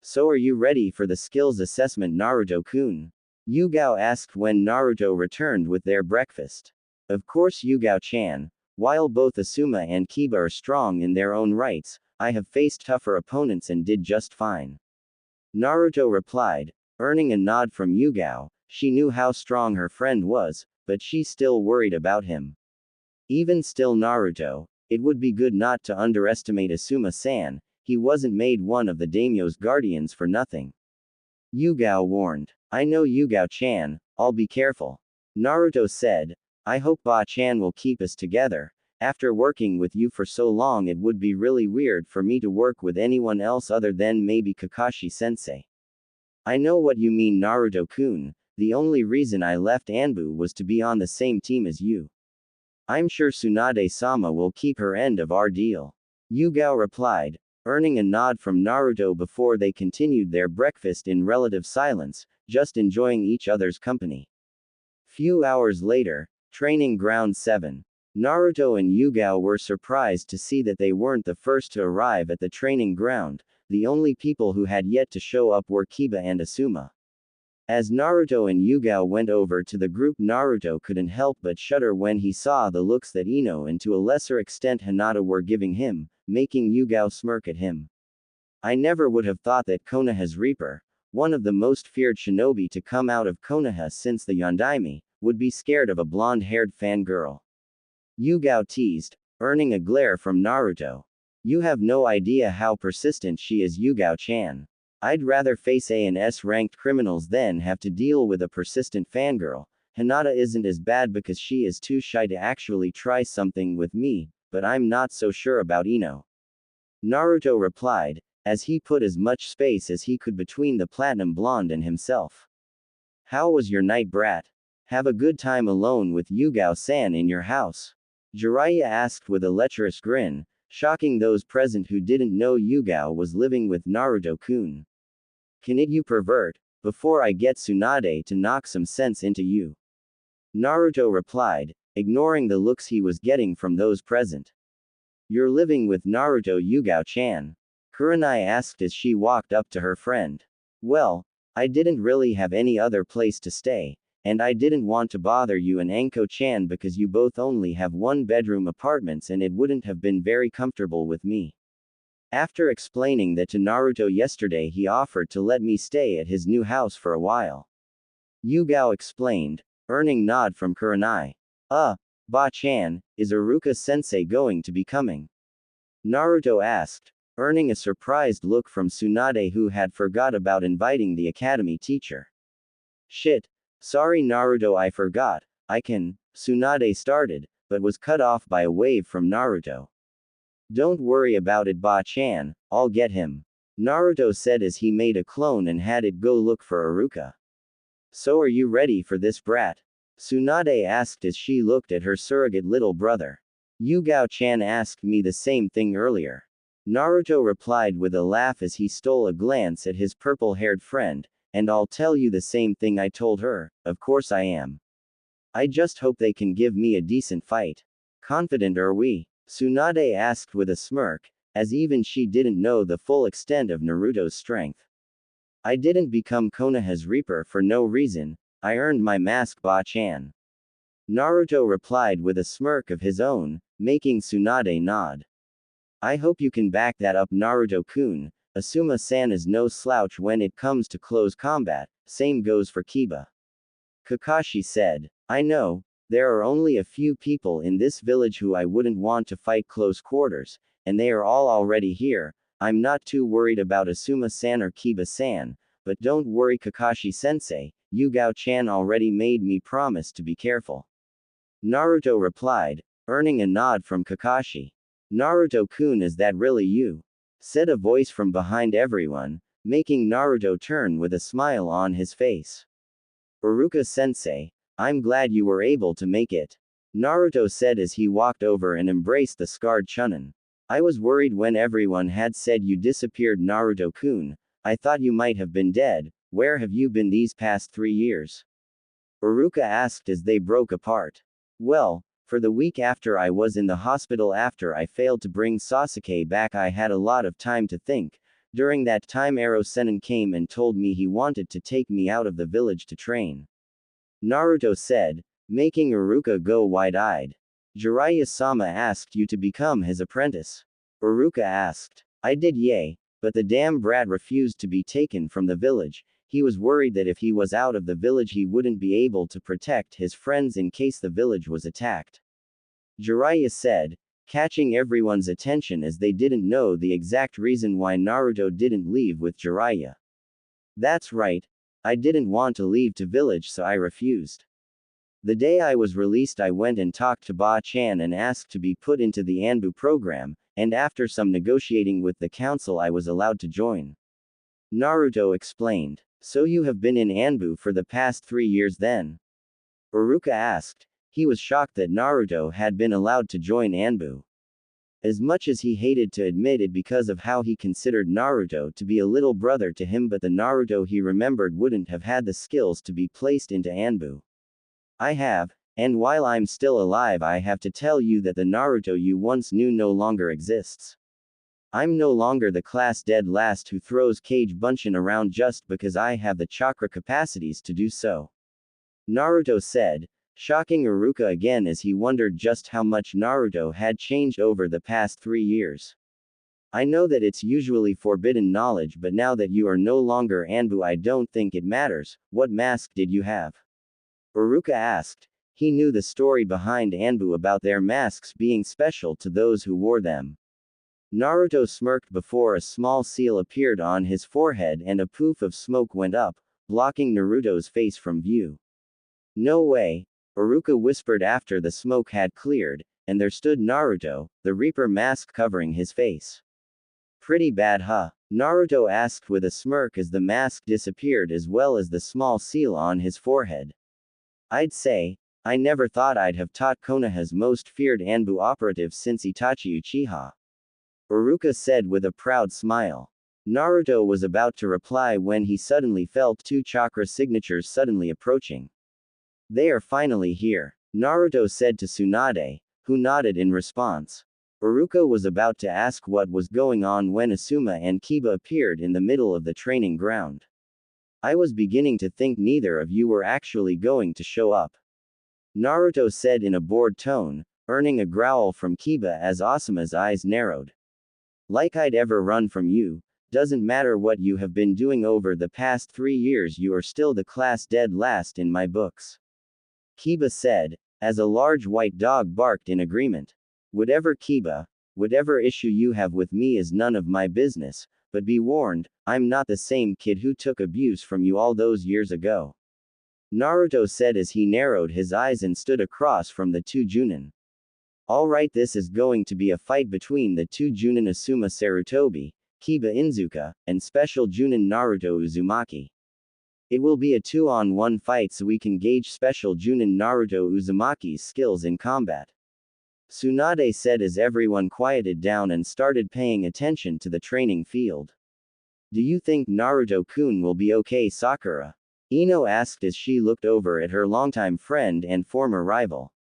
So are you ready for the skills assessment, Naruto-kun? Yugao asked when Naruto returned with their breakfast. Of course, Yugao-chan. While both Asuma and Kiba are strong in their own rights, I have faced tougher opponents and did just fine. Naruto replied, earning a nod from Yugao. She knew how strong her friend was, but she still worried about him. Even still, Naruto, it would be good not to underestimate Asuma-san. He wasn't made one of the daimyo's guardians for nothing. Yugao warned. I know, Yugao-chan, I'll be careful. Naruto said, I hope Ba-chan will keep us together. After working with you for so long, it would be really weird for me to work with anyone else other than maybe Kakashi-sensei. I know what you mean, Naruto-kun. The only reason I left Anbu was to be on the same team as you. I'm sure Tsunade-sama will keep her end of our deal. Yugao replied, earning a nod from Naruto before they continued their breakfast in relative silence, just enjoying each other's company. Few hours later, Training Ground 7. Naruto and Yugao were surprised to see that they weren't the first to arrive at the training ground. The only people who had yet to show up were Kiba and Asuma. As Naruto and Yugao went over to the group, Naruto couldn't help but shudder when he saw the looks that Ino and to a lesser extent Hinata were giving him, making Yugao smirk at him. I never would have thought that Konoha's Reaper, one of the most feared shinobi to come out of Konoha since the Yondaime, would be scared of a blonde-haired fangirl. Yugao teased, earning a glare from Naruto. You have no idea how persistent she is, Yugao-chan. I'd rather face A and S-ranked criminals than have to deal with a persistent fangirl. Hinata isn't as bad because she is too shy to actually try something with me, but I'm not so sure about Ino. Naruto replied, as he put as much space as he could between the platinum blonde and himself. How was your night, brat? Have a good time alone with Yugao-san in your house? Jiraiya asked with a lecherous grin, shocking those present who didn't know Yugao was living with Naruto-kun. Can it, you pervert, before I get Tsunade to knock some sense into you? Naruto replied, ignoring the looks he was getting from those present. You're living with Naruto, Yugao-chan? Kurenai asked as she walked up to her friend. Well, I didn't really have any other place to stay, and I didn't want to bother you and Anko-chan because you both only have one-bedroom apartments and it wouldn't have been very comfortable with me. After explaining that to Naruto yesterday, he offered to let me stay at his new house for a while. Yugao explained, earning nod from Kurenai. Ba-chan, is Iruka-sensei going to be coming? Naruto asked, earning a surprised look from Tsunade, who had forgot about inviting the academy teacher. Shit. Sorry Naruto, I forgot. I can, Tsunade started, but was cut off by a wave from Naruto. Don't worry about it, Ba-chan, I'll get him. Naruto said as he made a clone and had it go look for Iruka. So are you ready for this, brat? Tsunade asked as she looked at her surrogate little brother. Yugao-chan asked me the same thing earlier. Naruto replied with a laugh as he stole a glance at his purple-haired friend, and I'll tell you the same thing I told her, of course I am. I just hope they can give me a decent fight. Confident are we? Tsunade asked with a smirk, as even she didn't know the full extent of Naruto's strength. I didn't become Konoha's Reaper for no reason, I earned my mask, Ba-chan. Naruto replied with a smirk of his own, making Tsunade nod. I hope you can back that up, Naruto-kun. Asuma-san is no slouch when it comes to close combat, same goes for Kiba. Kakashi said. I know, there are only a few people in this village who I wouldn't want to fight close quarters, and they are all already here. I'm not too worried about Asuma-san or Kiba-san, but don't worry, Kakashi-sensei, Yugao-chan already made me promise to be careful. Naruto replied, earning a nod from Kakashi. Naruto-kun, is that really you? Said a voice from behind everyone, making Naruto turn with a smile on his face. Iruka-sensei, I'm glad you were able to make it. Naruto said as he walked over and embraced the scarred Chunin. I was worried when everyone had said you disappeared, Naruto-kun. I thought you might have been dead. Where have you been these past 3 years? Iruka asked as they broke apart. Well, for the week after I was in the hospital after I failed to bring Sasuke back, I had a lot of time to think. During that time, Ero-sennin came and told me he wanted to take me out of the village to train. Naruto said, making Iruka go wide-eyed. Jiraiya-sama asked you to become his apprentice. Iruka asked. I did, yay, but the damn brat refused to be taken from the village. He was worried that if he was out of the village he wouldn't be able to protect his friends in case the village was attacked. Jiraiya said, catching everyone's attention as they didn't know the exact reason why Naruto didn't leave with Jiraiya. That's right. I didn't want to leave to village, so I refused. The day I was released I went and talked to Ba-chan and asked to be put into the Anbu program, and after some negotiating with the council I was allowed to join. Naruto explained. So you have been in Anbu for the past 3 years then? Iruka asked. He was shocked that Naruto had been allowed to join Anbu. As much as he hated to admit it because of how he considered Naruto to be a little brother to him, but the Naruto he remembered wouldn't have had the skills to be placed into Anbu. I have, and while I'm still alive I have to tell you that the Naruto you once knew no longer exists. I'm no longer the class dead last who throws Kage Bunshin around just because I have the chakra capacities to do so. Naruto said, shocking Iruka again as he wondered just how much Naruto had changed over the past 3 years. I know that it's usually forbidden knowledge, but now that you are no longer Anbu I don't think it matters. What mask did you have? Uruka asked. He knew the story behind Anbu about their masks being special to those who wore them. Naruto smirked before a small seal appeared on his forehead and a poof of smoke went up, blocking Naruto's face from view. No way, Uruka whispered after the smoke had cleared, and there stood Naruto, the Reaper mask covering his face. Pretty bad huh? Naruto asked with a smirk as the mask disappeared as well as the small seal on his forehead. I'd say, I never thought I'd have taught Konoha's most feared Anbu operative since Itachi Uchiha. Uruka said with a proud smile. Naruto was about to reply when he suddenly felt two chakra signatures suddenly approaching. They are finally here, Naruto said to Tsunade, who nodded in response. Uruka was about to ask what was going on when Asuma and Kiba appeared in the middle of the training ground. I was beginning to think neither of you were actually going to show up, Naruto said in a bored tone, earning a growl from Kiba as Asuma's eyes narrowed. Like I'd ever run from you, doesn't matter what you have been doing over the past 3 years, you are still the class dead last in my books. Kiba said, as a large white dog barked in agreement. Whatever Kiba, whatever issue you have with me is none of my business, but be warned, I'm not the same kid who took abuse from you all those years ago, Naruto said as he narrowed his eyes and stood across from the two Junin. Alright, this is going to be a fight between the two Junin Asuma Sarutobi, Kiba Inzuka, and Special Junin Naruto Uzumaki. It will be a 2-on-1 fight so we can gauge Special Junin Naruto Uzumaki's skills in combat, Tsunade said as everyone quieted down and started paying attention to the training field. Do you think Naruto-kun will be okay, Sakura? Ino asked as she looked over at her longtime friend and former rival.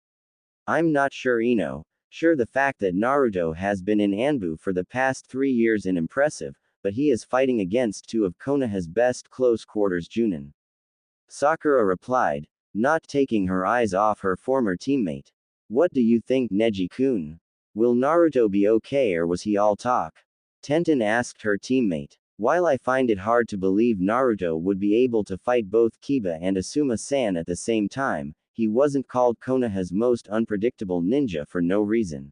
I'm not sure, Ino. Sure, the fact that Naruto has been in Anbu for the past 3 years is impressive, but he is fighting against two of Konoha's best close quarters Junin, Sakura replied, not taking her eyes off her former teammate. What do you think, Neji-kun? Will Naruto be okay or was he all talk? Tenten asked her teammate. While I find it hard to believe Naruto would be able to fight both Kiba and Asuma-san at the same time, he wasn't called Konoha's most unpredictable ninja for no reason.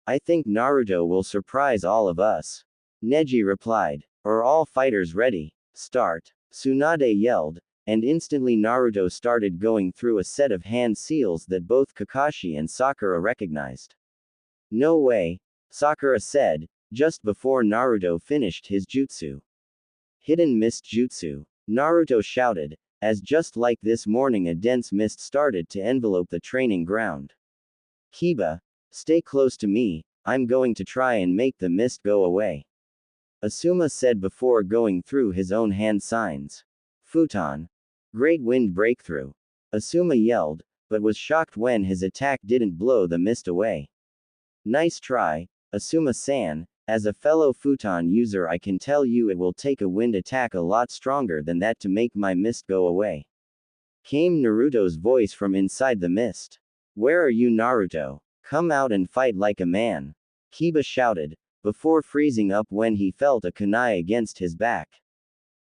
I think Naruto will surprise all of us, Neji replied. Are all fighters ready? Start, Tsunade yelled, and instantly Naruto started going through a set of hand seals that both Kakashi and Sakura recognized. No way, Sakura said, just before Naruto finished his jutsu. Hidden mist jutsu, Naruto shouted, as just like this morning a dense mist started to envelope the training ground. Kiba, stay close to me, I'm going to try and make the mist go away, Asuma said before going through his own hand signs. Futon. Great wind breakthrough, Asuma yelled, but was shocked when his attack didn't blow the mist away. Nice try, Asuma-san. As a fellow futon user, I can tell you it will take a wind attack a lot stronger than that to make my mist go away, came Naruto's voice from inside the mist. Where are you, Naruto? Come out and fight like a man, Kiba shouted, before freezing up when he felt a kunai against his back.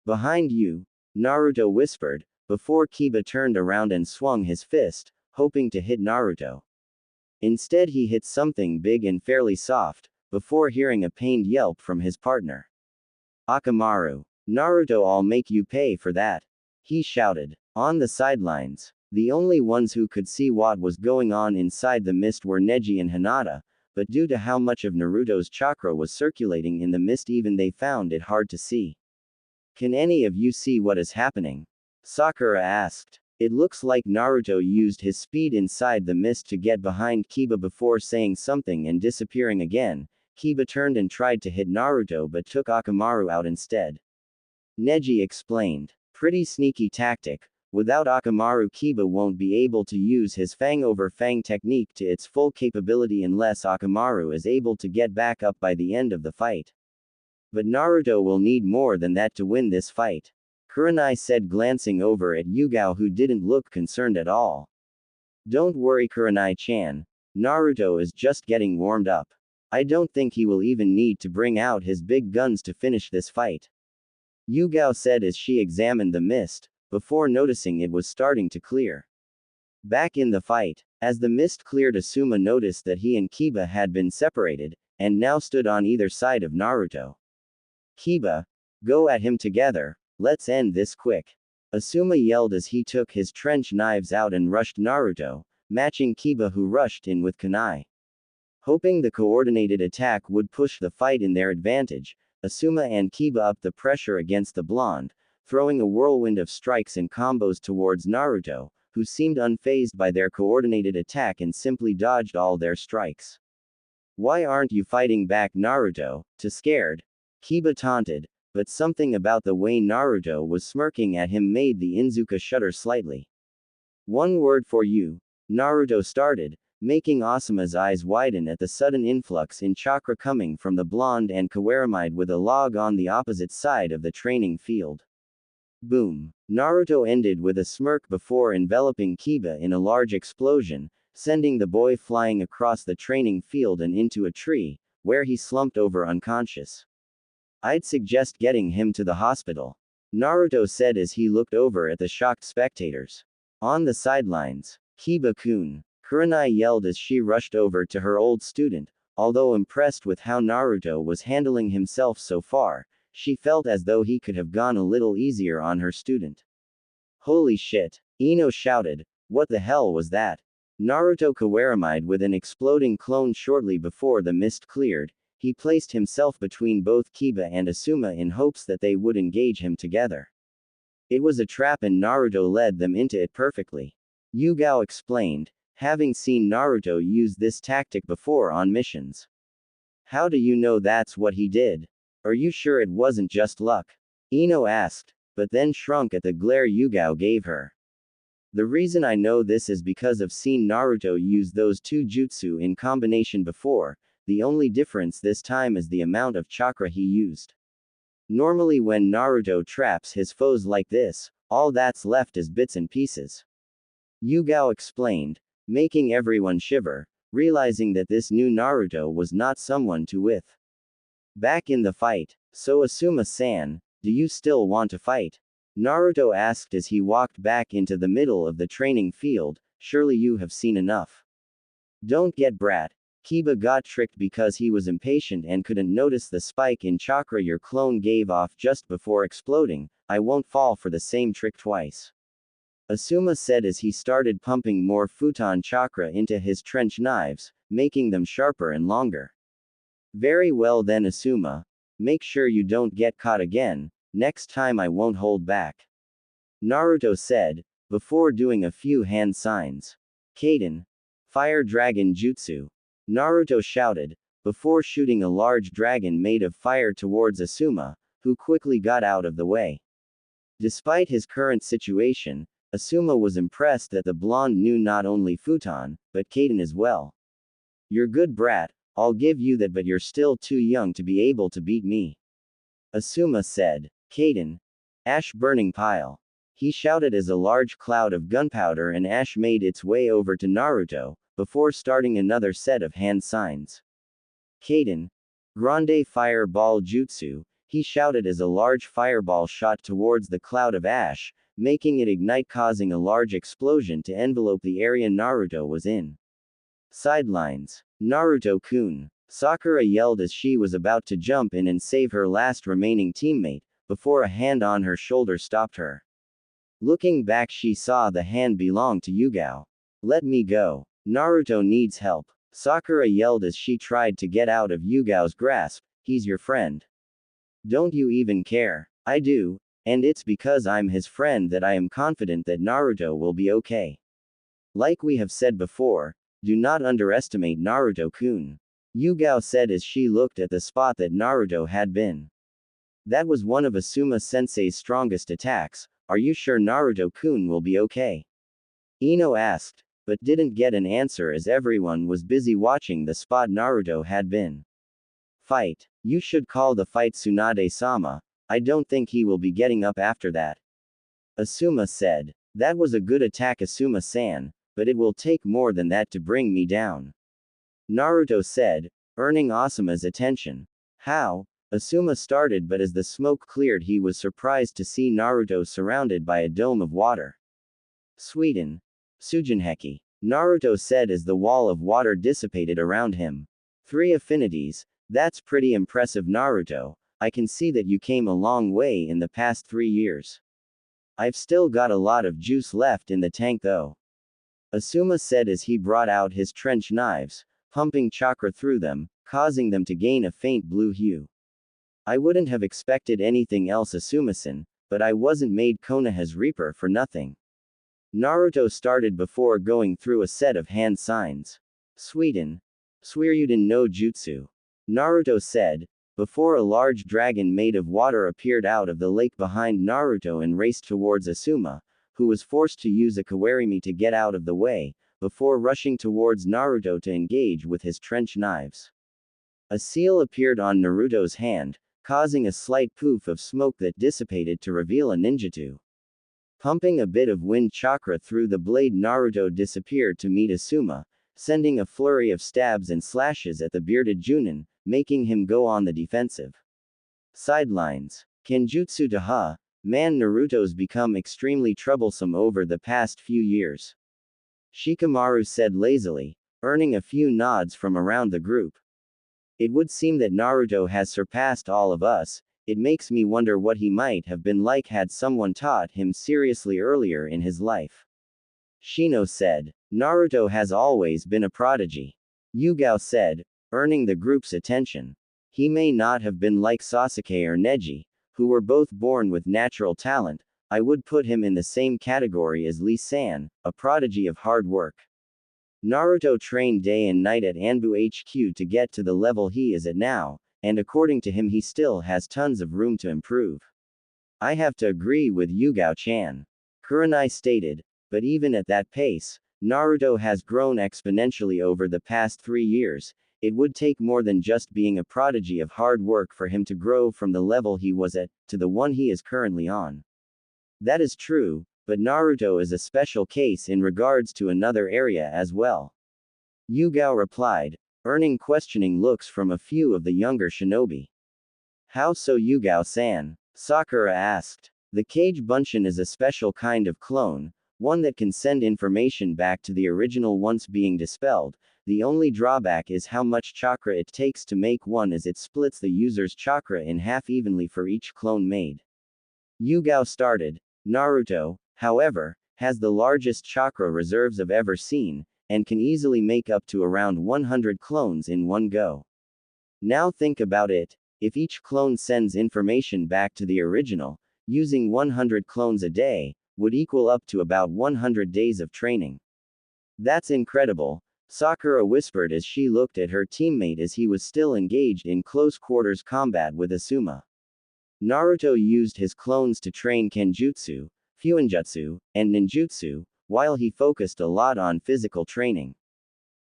Behind you, Naruto whispered, before Kiba turned around and swung his fist, hoping to hit Naruto. Instead he hit something big and fairly soft, before hearing a pained yelp from his partner. Akamaru. Naruto, I'll make you pay for that, he shouted. On the sidelines, the only ones who could see what was going on inside the mist were Neji and Hinata, but due to how much of Naruto's chakra was circulating in the mist, even they found it hard to see. Can any of you see what is happening? Sakura asked. It looks like Naruto used his speed inside the mist to get behind Kiba before saying something and disappearing again. Kiba turned and tried to hit Naruto but took Akamaru out instead, Neji explained. Pretty sneaky tactic. Without Akamaru, Kiba won't be able to use his Fang over Fang technique to its full capability unless Akamaru is able to get back up by the end of the fight. But Naruto will need more than that to win this fight, Kurenai said, glancing over at Yugao, who didn't look concerned at all. Don't worry, Kurenai-chan. Naruto is just getting warmed up. I don't think he will even need to bring out his big guns to finish this fight, Yugao said as she examined the mist, before noticing it was starting to clear. Back in the fight, as the mist cleared, Asuma noticed that he and Kiba had been separated, and now stood on either side of Naruto. Kiba, go at him together, let's end this quick. Asuma yelled as he took his trench knives out and rushed Naruto, matching Kiba, who rushed in with kunai. Hoping the coordinated attack would push the fight in their advantage, Asuma and Kiba upped the pressure against the blonde, throwing a whirlwind of strikes and combos towards Naruto, who seemed unfazed by their coordinated attack and simply dodged all their strikes. Why aren't you fighting back, Naruto? Too scared? Kiba taunted, but something about the way Naruto was smirking at him made the Inuzuka shudder slightly. One word for you, Naruto started, making Asuma's eyes widen at the sudden influx in chakra coming from the blonde and Kurenai with a log on the opposite side of the training field. Boom. Naruto ended with a smirk before enveloping Kiba in a large explosion, sending the boy flying across the training field and into a tree, where he slumped over unconscious. I'd suggest getting him to the hospital, Naruto said as he looked over at the shocked spectators. On the sidelines, Kiba-kun, Kurenai yelled as she rushed over to her old student. Although impressed with how Naruto was handling himself so far, she felt as though he could have gone a little easier on her student. Holy shit! Ino shouted, what the hell was that? Naruto Kurenai with an exploding clone shortly before the mist cleared. He placed himself between both Kiba and Asuma in hopes that they would engage him together. It was a trap and Naruto led them into it perfectly. Yugao explained, having seen Naruto use this tactic before on missions. How do you know that's what he did? Are you sure it wasn't just luck? Ino asked, but then shrunk at the glare Yugao gave her. The reason I know this is because I've seen Naruto use those two jutsu in combination before. The only difference this time is the amount of chakra he used. Normally when Naruto traps his foes like this, all that's left is bits and pieces. Yugao explained, making everyone shiver, realizing that this new Naruto was not someone to with. Back in the fight, so Asuma-san, do you still want to fight? Naruto asked as he walked back into the middle of the training field, surely you have seen enough. Don't get brat. Kiba got tricked because he was impatient and couldn't notice the spike in chakra your clone gave off just before exploding. I won't fall for the same trick twice. Asuma said as he started pumping more futon chakra into his trench knives, making them sharper and longer. Very well then, Asuma. Make sure you don't get caught again. Next time I won't hold back. Naruto said, before doing a few hand signs. Kaden. Fire Dragon Jutsu. Naruto shouted, before shooting a large dragon made of fire towards Asuma, who quickly got out of the way. Despite his current situation, Asuma was impressed that the blonde knew not only futon, but Kaden as well. You're good brat, I'll give you that, but you're still too young to be able to beat me. Asuma said. Kaden. Ash burning pile. He shouted as a large cloud of gunpowder and ash made its way over to Naruto, before starting another set of hand signs. Kaden. Grande Fireball Jutsu, he shouted as a large fireball shot towards the cloud of ash, making it ignite, causing a large explosion to envelope the area Naruto was in. Sidelines. Naruto-kun. Sakura yelled as she was about to jump in and save her last remaining teammate, before a hand on her shoulder stopped her. Looking back, she saw the hand belonged to Yugao. Let me go. Naruto needs help. Sakura yelled as she tried to get out of Yugao's grasp. He's your friend. Don't you even care? I do, and it's because I'm his friend that I am confident that Naruto will be okay. Like we have said before, do not underestimate Naruto-kun. Yugao said as she looked at the spot that Naruto had been. That was one of Asuma-sensei's strongest attacks. Are you sure Naruto-kun will be okay? Ino asked, but didn't get an answer as everyone was busy watching the spot Naruto had been. Fight. You should call the fight, Tsunade-sama. I don't think he will be getting up after that. Asuma said. That was a good attack, Asuma-san, but it will take more than that to bring me down. Naruto said, earning Asuma's attention. How? Asuma started, but as the smoke cleared he was surprised to see Naruto surrounded by a dome of water. Sweden. Sujinheki. Naruto said as the wall of water dissipated around him. 3 affinities, that's pretty impressive Naruto, I can see that you came a long way in the past 3 years. I've still got a lot of juice left in the tank though. Asuma said as he brought out his trench knives, pumping chakra through them, causing them to gain a faint blue hue. I wouldn't have expected anything else Asuma-san, but I wasn't made Konoha's Reaper for nothing. Naruto started before going through a set of hand signs. Suiden. Suiryuden no Jutsu. Naruto said, before a large dragon made of water appeared out of the lake behind Naruto and raced towards Asuma, who was forced to use a kawarimi to get out of the way, before rushing towards Naruto to engage with his trench knives. A seal appeared on Naruto's hand, causing a slight poof of smoke that dissipated to reveal a ninjutsu. Pumping a bit of wind chakra through the blade, Naruto disappeared to meet Asuma, sending a flurry of stabs and slashes at the bearded Junin, making him go on the defensive. Sidelines. Kenjutsu Daha. Man, Naruto's become extremely troublesome over the past few years. Shikamaru said lazily, earning a few nods from around the group. It would seem that Naruto has surpassed all of us. It makes me wonder what he might have been like had someone taught him seriously earlier in his life. Shino said, Naruto has always been a prodigy. Yugao said, earning the group's attention. He may not have been like Sasuke or Neji, who were both born with natural talent. I would put him in the same category as Lee-san, a prodigy of hard work. Naruto trained day and night at Anbu HQ to get to the level he is at now, and according to him he still has tons of room to improve. I have to agree with Yugao-chan. Kurenai stated, but even at that pace, Naruto has grown exponentially over the past 3 years. It would take more than just being a prodigy of hard work for him to grow from the level he was at, to the one he is currently on. That is true, but Naruto is a special case in regards to another area as well. Yugao replied, earning questioning looks from a few of the younger shinobi. How so, Yugao-san? Sakura asked. The Kage Bunshin is a special kind of clone, one that can send information back to the original once being dispelled. The only drawback is how much chakra it takes to make one, as it splits the user's chakra in half evenly for each clone made. Yugao started. Naruto, however, has the largest chakra reserves I've ever seen, and can easily make up to around 100 clones in one go. Now think about it, if each clone sends information back to the original, using 100 clones a day, would equal up to about 100 days of training. That's incredible, Sakura whispered as she looked at her teammate as he was still engaged in close quarters combat with Asuma. Naruto used his clones to train Kenjutsu, Fuinjutsu, and Ninjutsu, while he focused a lot on physical training.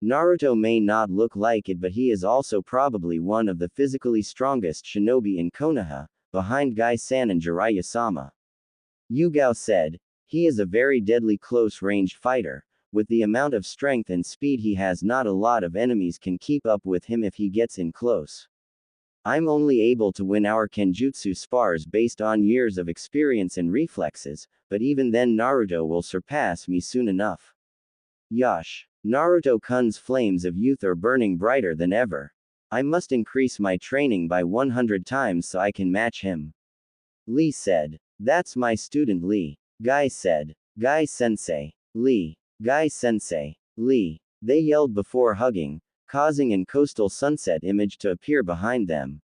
Naruto may not look like it, but he is also probably one of the physically strongest shinobi in Konoha, behind Gai-san and Jiraiya-sama. Yugao said, he is a very deadly close-ranged fighter. With the amount of strength and speed he has, not a lot of enemies can keep up with him if he gets in close. I'm only able to win our Kenjutsu spars based on years of experience and reflexes, but even then Naruto will surpass me soon enough. Yosh. Naruto-kun's flames of youth are burning brighter than ever. I must increase my training by 100 times so I can match him. Lee said. That's my student Lee. Guy said. Guy-sensei. Lee. Guy-sensei. Lee. They yelled before hugging, causing an coastal sunset image to appear behind them.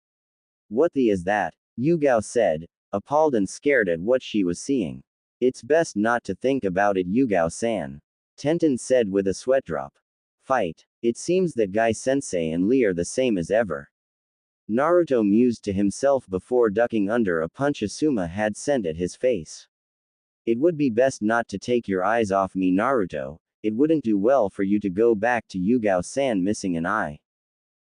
What the is that? Yugao said, appalled and scared at what she was seeing. It's best not to think about it, Yugao-san. Tenten said with a sweat drop. Fight. It seems that Guy-sensei and Lee are the same as ever. Naruto mused to himself before ducking under a punch Asuma had sent at his face. It would be best not to take your eyes off me, Naruto. It wouldn't do well for you to go back to Yugao-san missing an eye.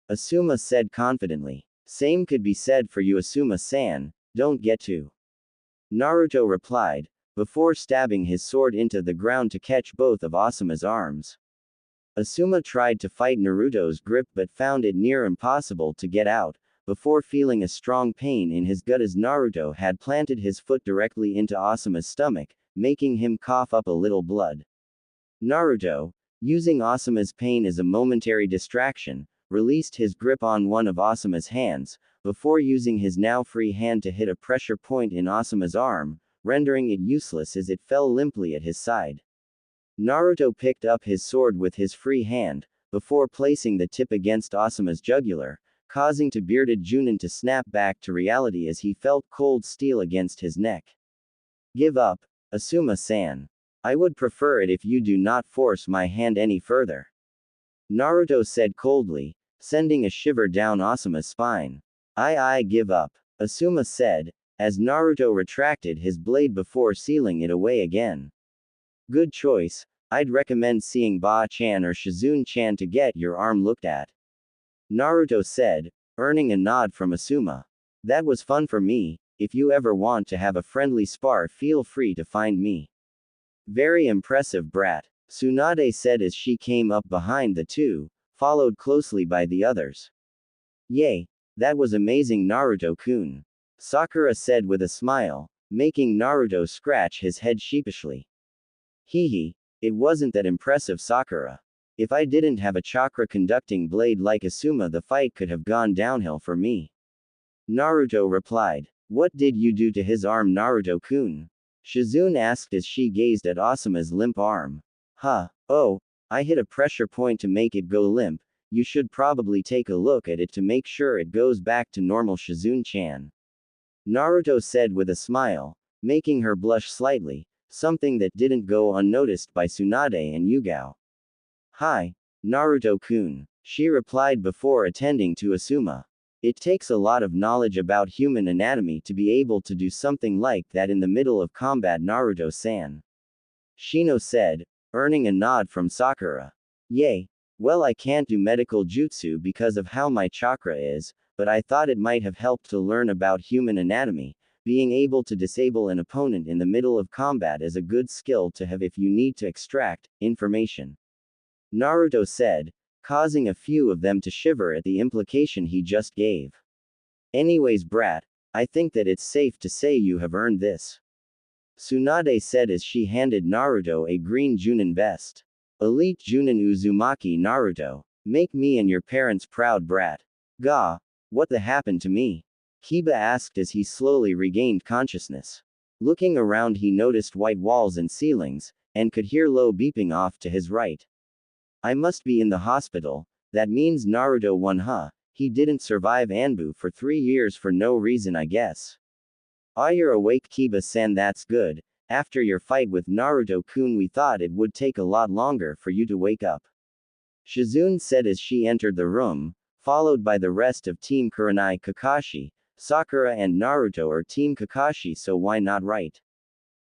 Asuma said confidently. Same could be said for you, Asuma-san, don't get too. Naruto replied, before stabbing his sword into the ground to catch both of Asuma's arms. Asuma tried to fight Naruto's grip but found it near impossible to get out, before feeling a strong pain in his gut as Naruto had planted his foot directly into Asuma's stomach, making him cough up a little blood. Naruto, using Asuma's pain as a momentary distraction, released his grip on one of Asuma's hands, before using his now free hand to hit a pressure point in Asuma's arm, rendering it useless as it fell limply at his side. Naruto picked up his sword with his free hand, before placing the tip against Asuma's jugular, causing to bearded Junin to snap back to reality as he felt cold steel against his neck. Give up, Asuma-san. I would prefer it if you do not force my hand any further. Naruto said coldly, sending a shiver down Asuma's spine. I give up, Asuma said, as Naruto retracted his blade before sealing it away again. Good choice, I'd recommend seeing Ba-chan or Shizune-chan to get your arm looked at. Naruto said, earning a nod from Asuma. That was fun for me. If you ever want to have a friendly spar, feel free to find me. Very impressive, brat, Tsunade said as she came up behind the two, followed closely by the others. Yay, that was amazing, Naruto-kun. Sakura said with a smile, making Naruto scratch his head sheepishly. Hee, it wasn't that impressive, Sakura. If I didn't have a chakra-conducting blade like Asuma, the fight could have gone downhill for me. Naruto replied. What did you do to his arm, Naruto-kun? Shizune asked as she gazed at Asuma's limp arm. Oh, I hit a pressure point to make it go limp. You should probably take a look at it to make sure it goes back to normal, Shizune-chan. Naruto said with a smile, making her blush slightly, something that didn't go unnoticed by Tsunade and Yugao. Hi, Naruto-kun, she replied before attending to Asuma. It takes a lot of knowledge about human anatomy to be able to do something like that in the middle of combat, Naruto-san. Shino said, earning a nod from Sakura. Yay. Well, I can't do medical jutsu because of how my chakra is, but I thought it might have helped to learn about human anatomy. Being able to disable an opponent in the middle of combat is a good skill to have if you need to extract information. Naruto said, causing a few of them to shiver at the implication he just gave. Anyways, brat, I think that it's safe to say you have earned this. Tsunade said as she handed Naruto a green Junin vest. Elite Junin Uzumaki Naruto. Make me and your parents proud, brat. Gah, what the happened to me? Kiba asked as he slowly regained consciousness. Looking around, he noticed white walls and ceilings, and could hear low beeping off to his right. I must be in the hospital. That means Naruto won, he didn't survive Anbu for 3 years for no reason, I guess. Ah, you're awake, Kiba-san, that's good. After your fight with Naruto-kun, we thought it would take a lot longer for you to wake up. Shizune said as she entered the room, followed by the rest of Team Kurenai. Kakashi, Sakura and Naruto are Team Kakashi, so why not, right?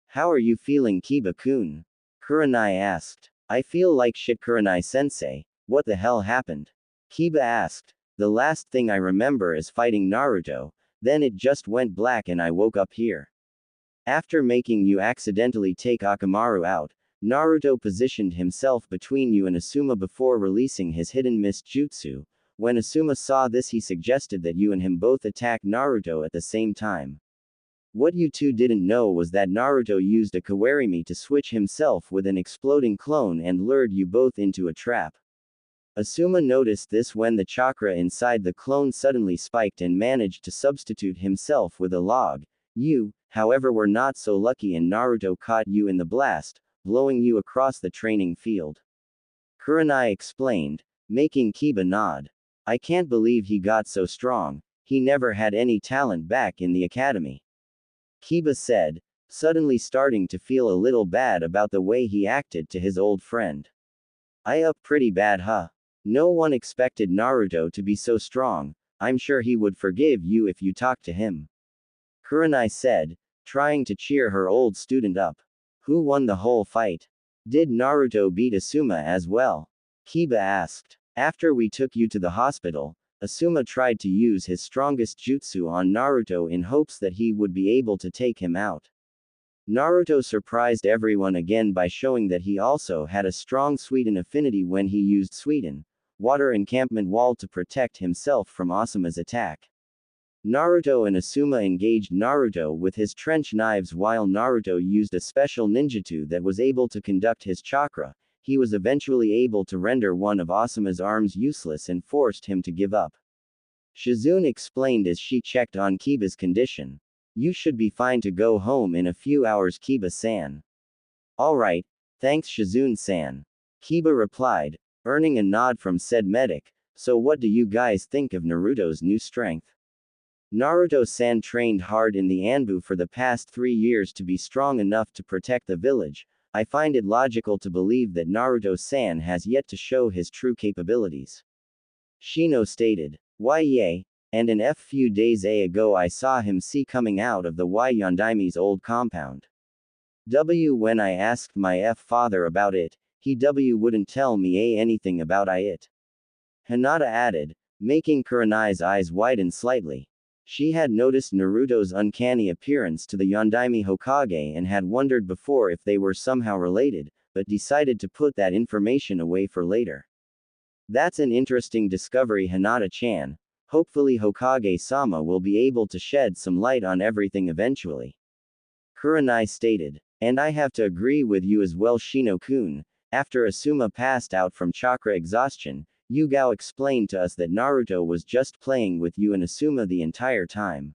How are you feeling, Kiba-kun? Kurenai asked. I feel like shit, Kurenai-sensei. What the hell happened? Kiba asked. The last thing I remember is fighting Naruto, then it just went black and I woke up here. After making you accidentally take Akamaru out, Naruto positioned himself between you and Asuma before releasing his hidden mist jutsu. When Asuma saw this, he suggested that you and him both attack Naruto at the same time. What you two didn't know was that Naruto used a kawarimi to switch himself with an exploding clone and lured you both into a trap. Asuma noticed this when the chakra inside the clone suddenly spiked and managed to substitute himself with a log. You, however, were not so lucky and Naruto caught you in the blast, blowing you across the training field. Kurenai explained, making Kiba nod. I can't believe he got so strong. He never had any talent back in the academy. Kiba said, suddenly starting to feel a little bad about the way he acted to his old friend. I up pretty bad, No one expected Naruto to be so strong. I'm sure he would forgive you if you talk to him. Kurenai said, trying to cheer her old student up. Who won the whole fight? Did Naruto beat Asuma as well? Kiba asked. After we took you to the hospital, Asuma tried to use his strongest jutsu on Naruto in hopes that he would be able to take him out. Naruto surprised everyone again by showing that he also had a strong Suiten affinity when he used Suiten, water encampment wall, to protect himself from Asuma's attack. Naruto and Asuma engaged Naruto with his trench knives while Naruto used a special ninjutsu that was able to conduct his chakra. he was eventually able to render one of Asuma's arms useless and forced him to give up. Shizune explained as she checked on Kiba's condition. You should be fine to go home in a few hours, Kiba-san. Alright, thanks Shizune-san. Kiba replied, earning a nod from said medic. So what do you guys think of Naruto's new strength? Naruto-san trained hard in the Anbu for the past 3 years to be strong enough to protect the village. I find it logical to believe that Naruto-san has yet to show his true capabilities. Shino stated. Why yay, and an few days ago I saw him coming out of the Yondaimi's old compound. When I asked my father about it, he wouldn't tell me anything about it. Hinata added, making Kurenai's eyes widen slightly. She had noticed Naruto's uncanny appearance to the Yondaime Hokage and had wondered before if they were somehow related, but decided to put that information away for later. That's an interesting discovery, Hinata-chan. Hopefully Hokage-sama will be able to shed some light on everything eventually. Kurenai stated. And I have to agree with you as well, Shino-kun. After Asuma passed out from chakra exhaustion, Yugao explained to us that Naruto was just playing with you and Asuma the entire time.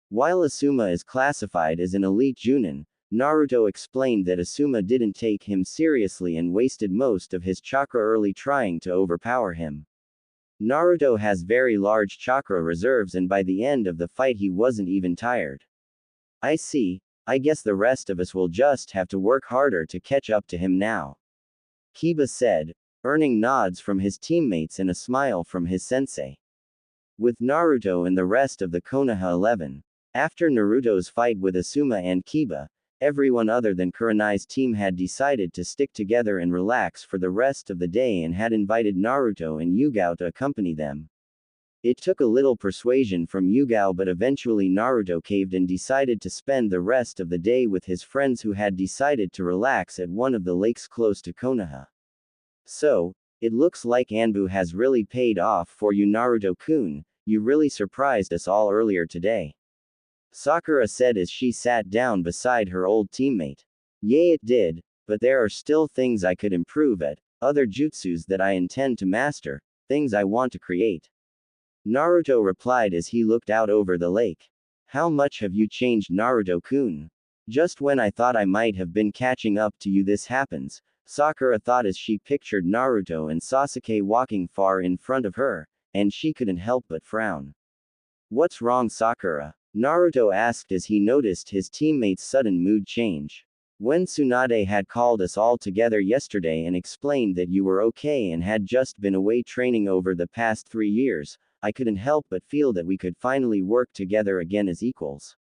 While Asuma is classified as an elite Junin, Naruto explained that Asuma didn't take him seriously and wasted most of his chakra early trying to overpower him. Naruto has very large chakra reserves and by the end of the fight he wasn't even tired. I see, I guess the rest of us will just have to work harder to catch up to him now. Kiba said, earning nods from his teammates and a smile from his sensei. With Naruto and the rest of the Konoha 11, after Naruto's fight with Asuma and Kiba, everyone other than Kurenai's team had decided to stick together and relax for the rest of the day and had invited Naruto and Yugao to accompany them. It took a little persuasion from Yugao, but eventually Naruto caved and decided to spend the rest of the day with his friends who had decided to relax at one of the lakes close to Konoha. So, it looks like Anbu has really paid off for you, Naruto-kun. You really surprised us all earlier today. Sakura said as she sat down beside her old teammate. Yay, it did, but there are still things I could improve at, other jutsus that I intend to master, things I want to create. Naruto replied as he looked out over the lake. How much have you changed, Naruto-kun? Just when I thought I might have been catching up to you, this happens, Sakura thought as she pictured Naruto and Sasuke walking far in front of her, and she couldn't help but frown. What's wrong, Sakura? Naruto asked as he noticed his teammate's sudden mood change. When Tsunade had called us all together yesterday and explained that you were okay and had just been away training over the past 3 years, I couldn't help but feel that we could finally work together again as equals.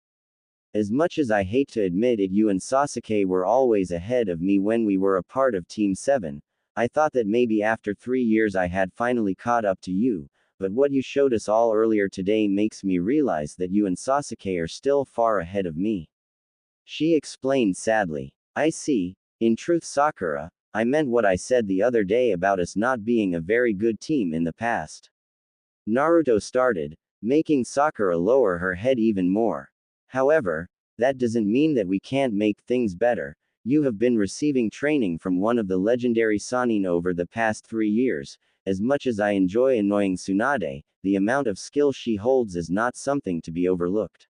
As much as I hate to admit it, you and Sasuke were always ahead of me when we were a part of Team 7. I thought that maybe after 3 years I had finally caught up to you, but what you showed us all earlier today makes me realize that you and Sasuke are still far ahead of me. She explained sadly. I see. In truth, Sakura, I meant what I said the other day about us not being a very good team in the past. Naruto started, making Sakura lower her head even more. However, that doesn't mean that we can't make things better. You have been receiving training from one of the legendary Sannin over the past 3 years. As much as I enjoy annoying Tsunade, the amount of skill she holds is not something to be overlooked.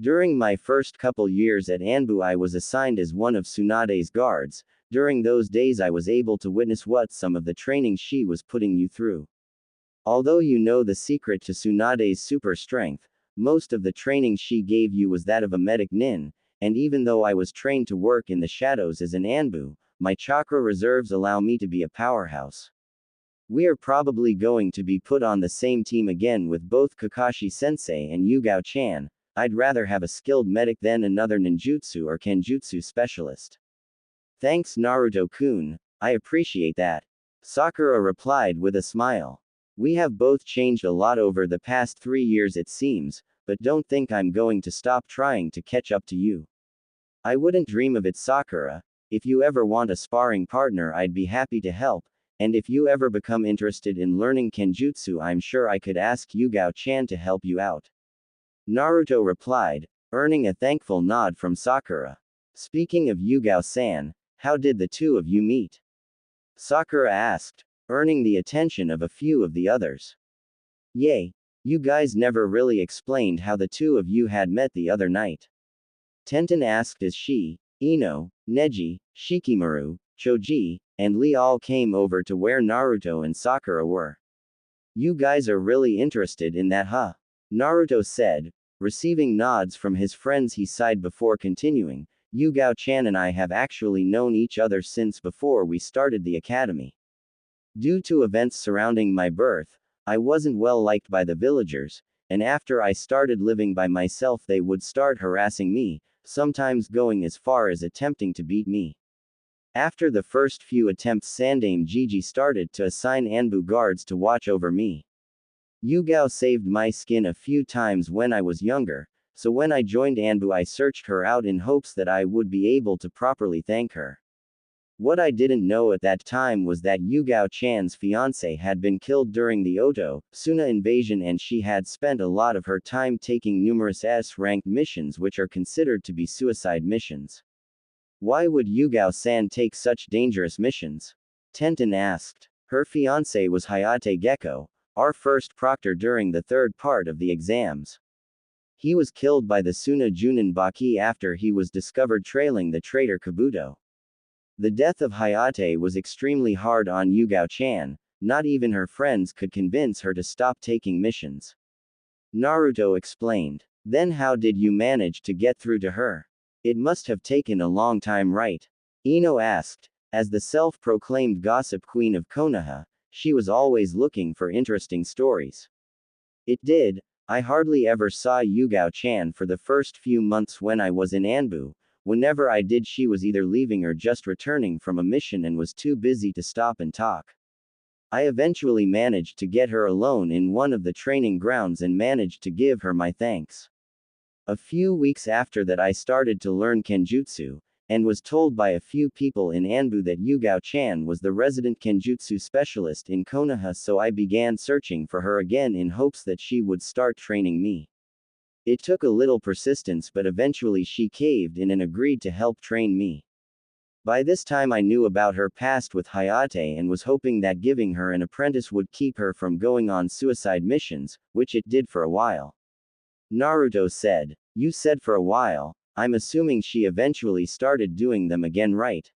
During my first couple years at Anbu, I was assigned as one of Tsunade's guards. During those days I was able to witness what some of the training she was putting you through. Although you know the secret to Tsunade's super strength, most of the training she gave you was that of a medic nin, and even though I was trained to work in the shadows as an Anbu, my chakra reserves allow me to be a powerhouse. We are probably going to be put on the same team again with both Kakashi-sensei and Yugao-chan. I'd rather have a skilled medic than another ninjutsu or kenjutsu specialist. Thanks, Naruto-kun, I appreciate that. Sakura replied with a smile. We have both changed a lot over the past 3 years it seems, but don't think I'm going to stop trying to catch up to you. I wouldn't dream of it, Sakura. If you ever want a sparring partner, I'd be happy to help. And if you ever become interested in learning kenjutsu, I'm sure I could ask Yugao-chan to help you out. Naruto replied, earning a thankful nod from Sakura. Speaking of Yugao-san, how did the two of you meet? Sakura asked, earning the attention of a few of the others. Yay, you guys never really explained how the two of you had met the other night. Tenten asked as she, Ino, Neji, Shikimaru, Choji, and Lee all came over to where Naruto and Sakura were. You guys are really interested in that, huh? Naruto said, receiving nods from his friends. He sighed before continuing, Yugao-chan and I have actually known each other since before we started the academy. Due to events surrounding my birth, I wasn't well liked by the villagers, and after I started living by myself they would start harassing me, sometimes going as far as attempting to beat me. After the first few attempts, Sandame Gigi started to assign Anbu guards to watch over me. Yugao saved my skin a few times when I was younger, so when I joined Anbu I searched her out in hopes that I would be able to properly thank her. What I didn't know at that time was that Yugao-chan's fiancé had been killed during the Oto Suna invasion, and she had spent a lot of her time taking numerous S-ranked missions which are considered to be suicide missions. Why would Yugao-san take such dangerous missions? Tenten asked. Her fiancé was Hayate Gecko, our first proctor during the third part of the exams. He was killed by the Suna Junin Baki after he was discovered trailing the traitor Kabuto. The death of Hayate was extremely hard on Yugao-chan, not even her friends could convince her to stop taking missions. Naruto explained. Then how did you manage to get through to her? It must have taken a long time, right? Ino asked. As the self-proclaimed gossip queen of Konoha, she was always looking for interesting stories. It did. I hardly ever saw Yugao-chan for the first few months when I was in Anbu. Whenever I did, she was either leaving or just returning from a mission and was too busy to stop and talk. I eventually managed to get her alone in one of the training grounds and managed to give her my thanks. A few weeks after that I started to learn Kenjutsu, and was told by a few people in Anbu that Yugao-chan was the resident Kenjutsu specialist in Konoha, so I began searching for her again in hopes that she would start training me. It took a little persistence, but eventually she caved in and agreed to help train me. By this time I knew about her past with Hayate and was hoping that giving her an apprentice would keep her from going on suicide missions, which it did for a while. Naruto said. You said for a while, I'm assuming she eventually started doing them again, right?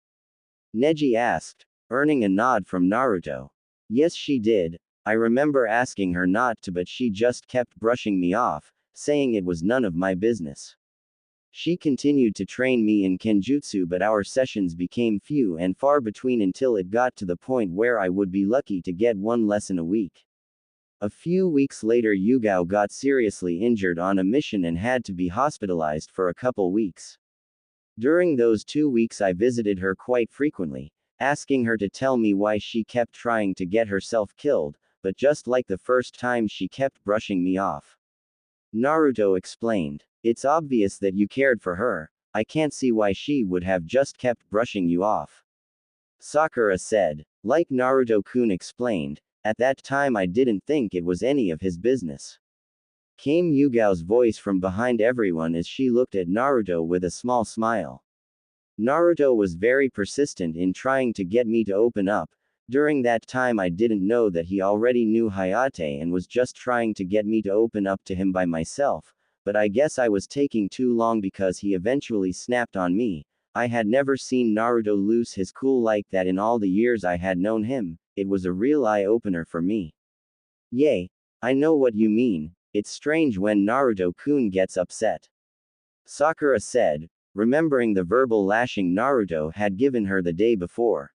Neji asked, earning a nod from Naruto. Yes, she did. I remember asking her not to, but she just kept brushing me off, saying it was none of my business. She continued to train me in Kenjutsu, but our sessions became few and far between until it got to the point where I would be lucky to get one lesson a week. A few weeks later, Yugao got seriously injured on a mission and had to be hospitalized for a couple weeks. During those 2 weeks I visited her quite frequently, asking her to tell me why she kept trying to get herself killed, but just like the first time she kept brushing me off. Naruto explained. It's obvious that you cared for her. I can't see why she would have just kept brushing you off. Sakura said. Like Naruto-kun explained, at that time I didn't think it was any of his business. Came Yugao's voice from behind everyone as she looked at Naruto with a small smile. Naruto was very persistent in trying to get me to open up. During that time I didn't know that he already knew Hayate and was just trying to get me to open up to him by myself, but I guess I was taking too long because he eventually snapped on me. I had never seen Naruto lose his cool like that in all the years I had known him. It was a real eye-opener for me. Yay. I know what you mean. It's strange when Naruto-kun gets upset. Sakura said, remembering the verbal lashing Naruto had given her the day before.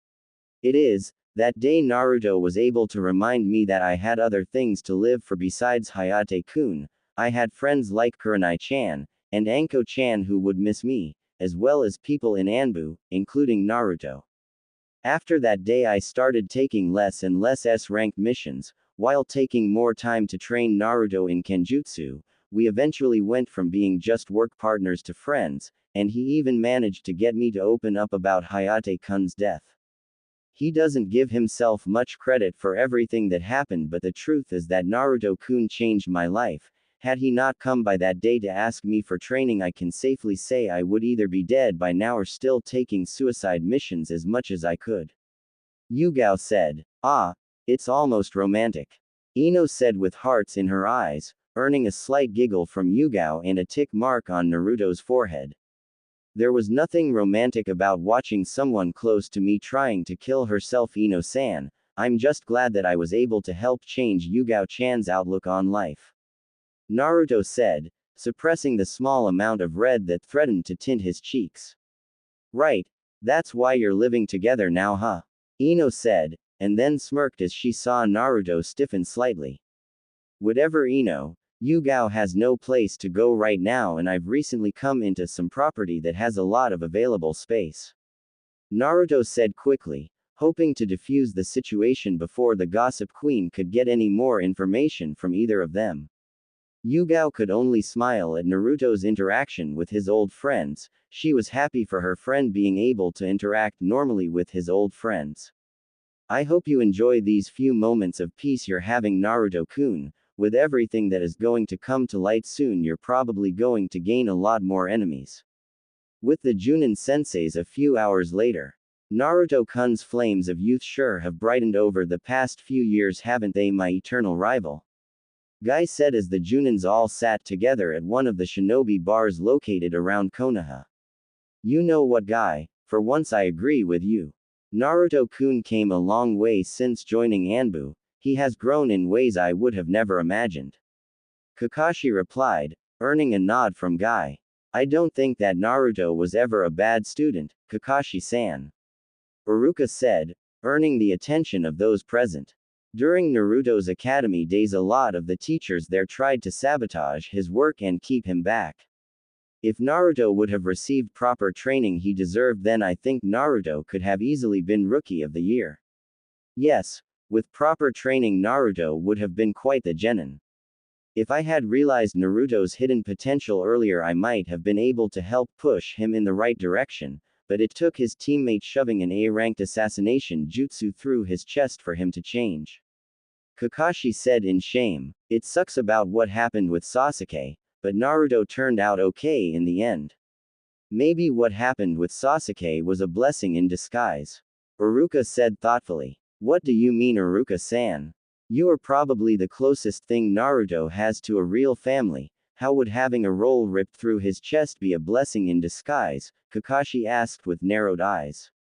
It is. That day Naruto was able to remind me that I had other things to live for besides Hayate-kun. I had friends like Kurenai-chan, and Anko-chan who would miss me, as well as people in Anbu, including Naruto. After that day I started taking less and less S-ranked missions, while taking more time to train Naruto in Kenjutsu. We eventually went from being just work partners to friends, and he even managed to get me to open up about Hayate-kun's death. He doesn't give himself much credit for everything that happened, but the truth is that Naruto-kun changed my life. Had he not come by that day to ask me for training, I can safely say I would either be dead by now or still taking suicide missions as much as I could. Yugao said. Ah, it's almost romantic. Ino said with hearts in her eyes, earning a slight giggle from Yugao and a tick mark on Naruto's forehead. There was nothing romantic about watching someone close to me trying to kill herself, Ino-san. I'm just glad that I was able to help change Yugao-chan's outlook on life. Naruto said, suppressing the small amount of red that threatened to tint his cheeks. Right. That's why you're living together now, huh? Ino said, and then smirked as she saw Naruto stiffen slightly. Whatever, Ino. Yugao has no place to go right now, and I've recently come into some property that has a lot of available space. Naruto said quickly, hoping to defuse the situation before the gossip queen could get any more information from either of them. Yugao could only smile at Naruto's interaction with his old friends. She was happy for her friend being able to interact normally with his old friends. I hope you enjoy these few moments of peace you're having, Naruto-kun. With everything that is going to come to light soon, you're probably going to gain a lot more enemies. With the Junin senseis a few hours later. Naruto-kun's flames of youth sure have brightened over the past few years, haven't they, my eternal rival? Guy said as the Junins all sat together at one of the shinobi bars located around Konoha. You know what, Guy, for once I agree with you. Naruto-kun came a long way since joining Anbu. He has grown in ways I would have never imagined. Kakashi replied, earning a nod from Guy. I don't think that Naruto was ever a bad student, Kakashi-san. Iruka said, earning the attention of those present. During Naruto's academy days, a lot of the teachers there tried to sabotage his work and keep him back. If Naruto would have received proper training he deserved, then I think Naruto could have easily been Rookie of the Year. Yes, with proper training Naruto would have been quite the genin. If I had realized Naruto's hidden potential earlier, I might have been able to help push him in the right direction, but it took his teammate shoving an A-ranked assassination jutsu through his chest for him to change. Kakashi said in shame. It sucks about what happened with Sasuke, but Naruto turned out okay in the end. Maybe what happened with Sasuke was a blessing in disguise. Iruka said thoughtfully. What do you mean, Iruka-san? You are probably the closest thing Naruto has to a real family. How would having a roll ripped through his chest be a blessing in disguise? Kakashi asked with narrowed eyes.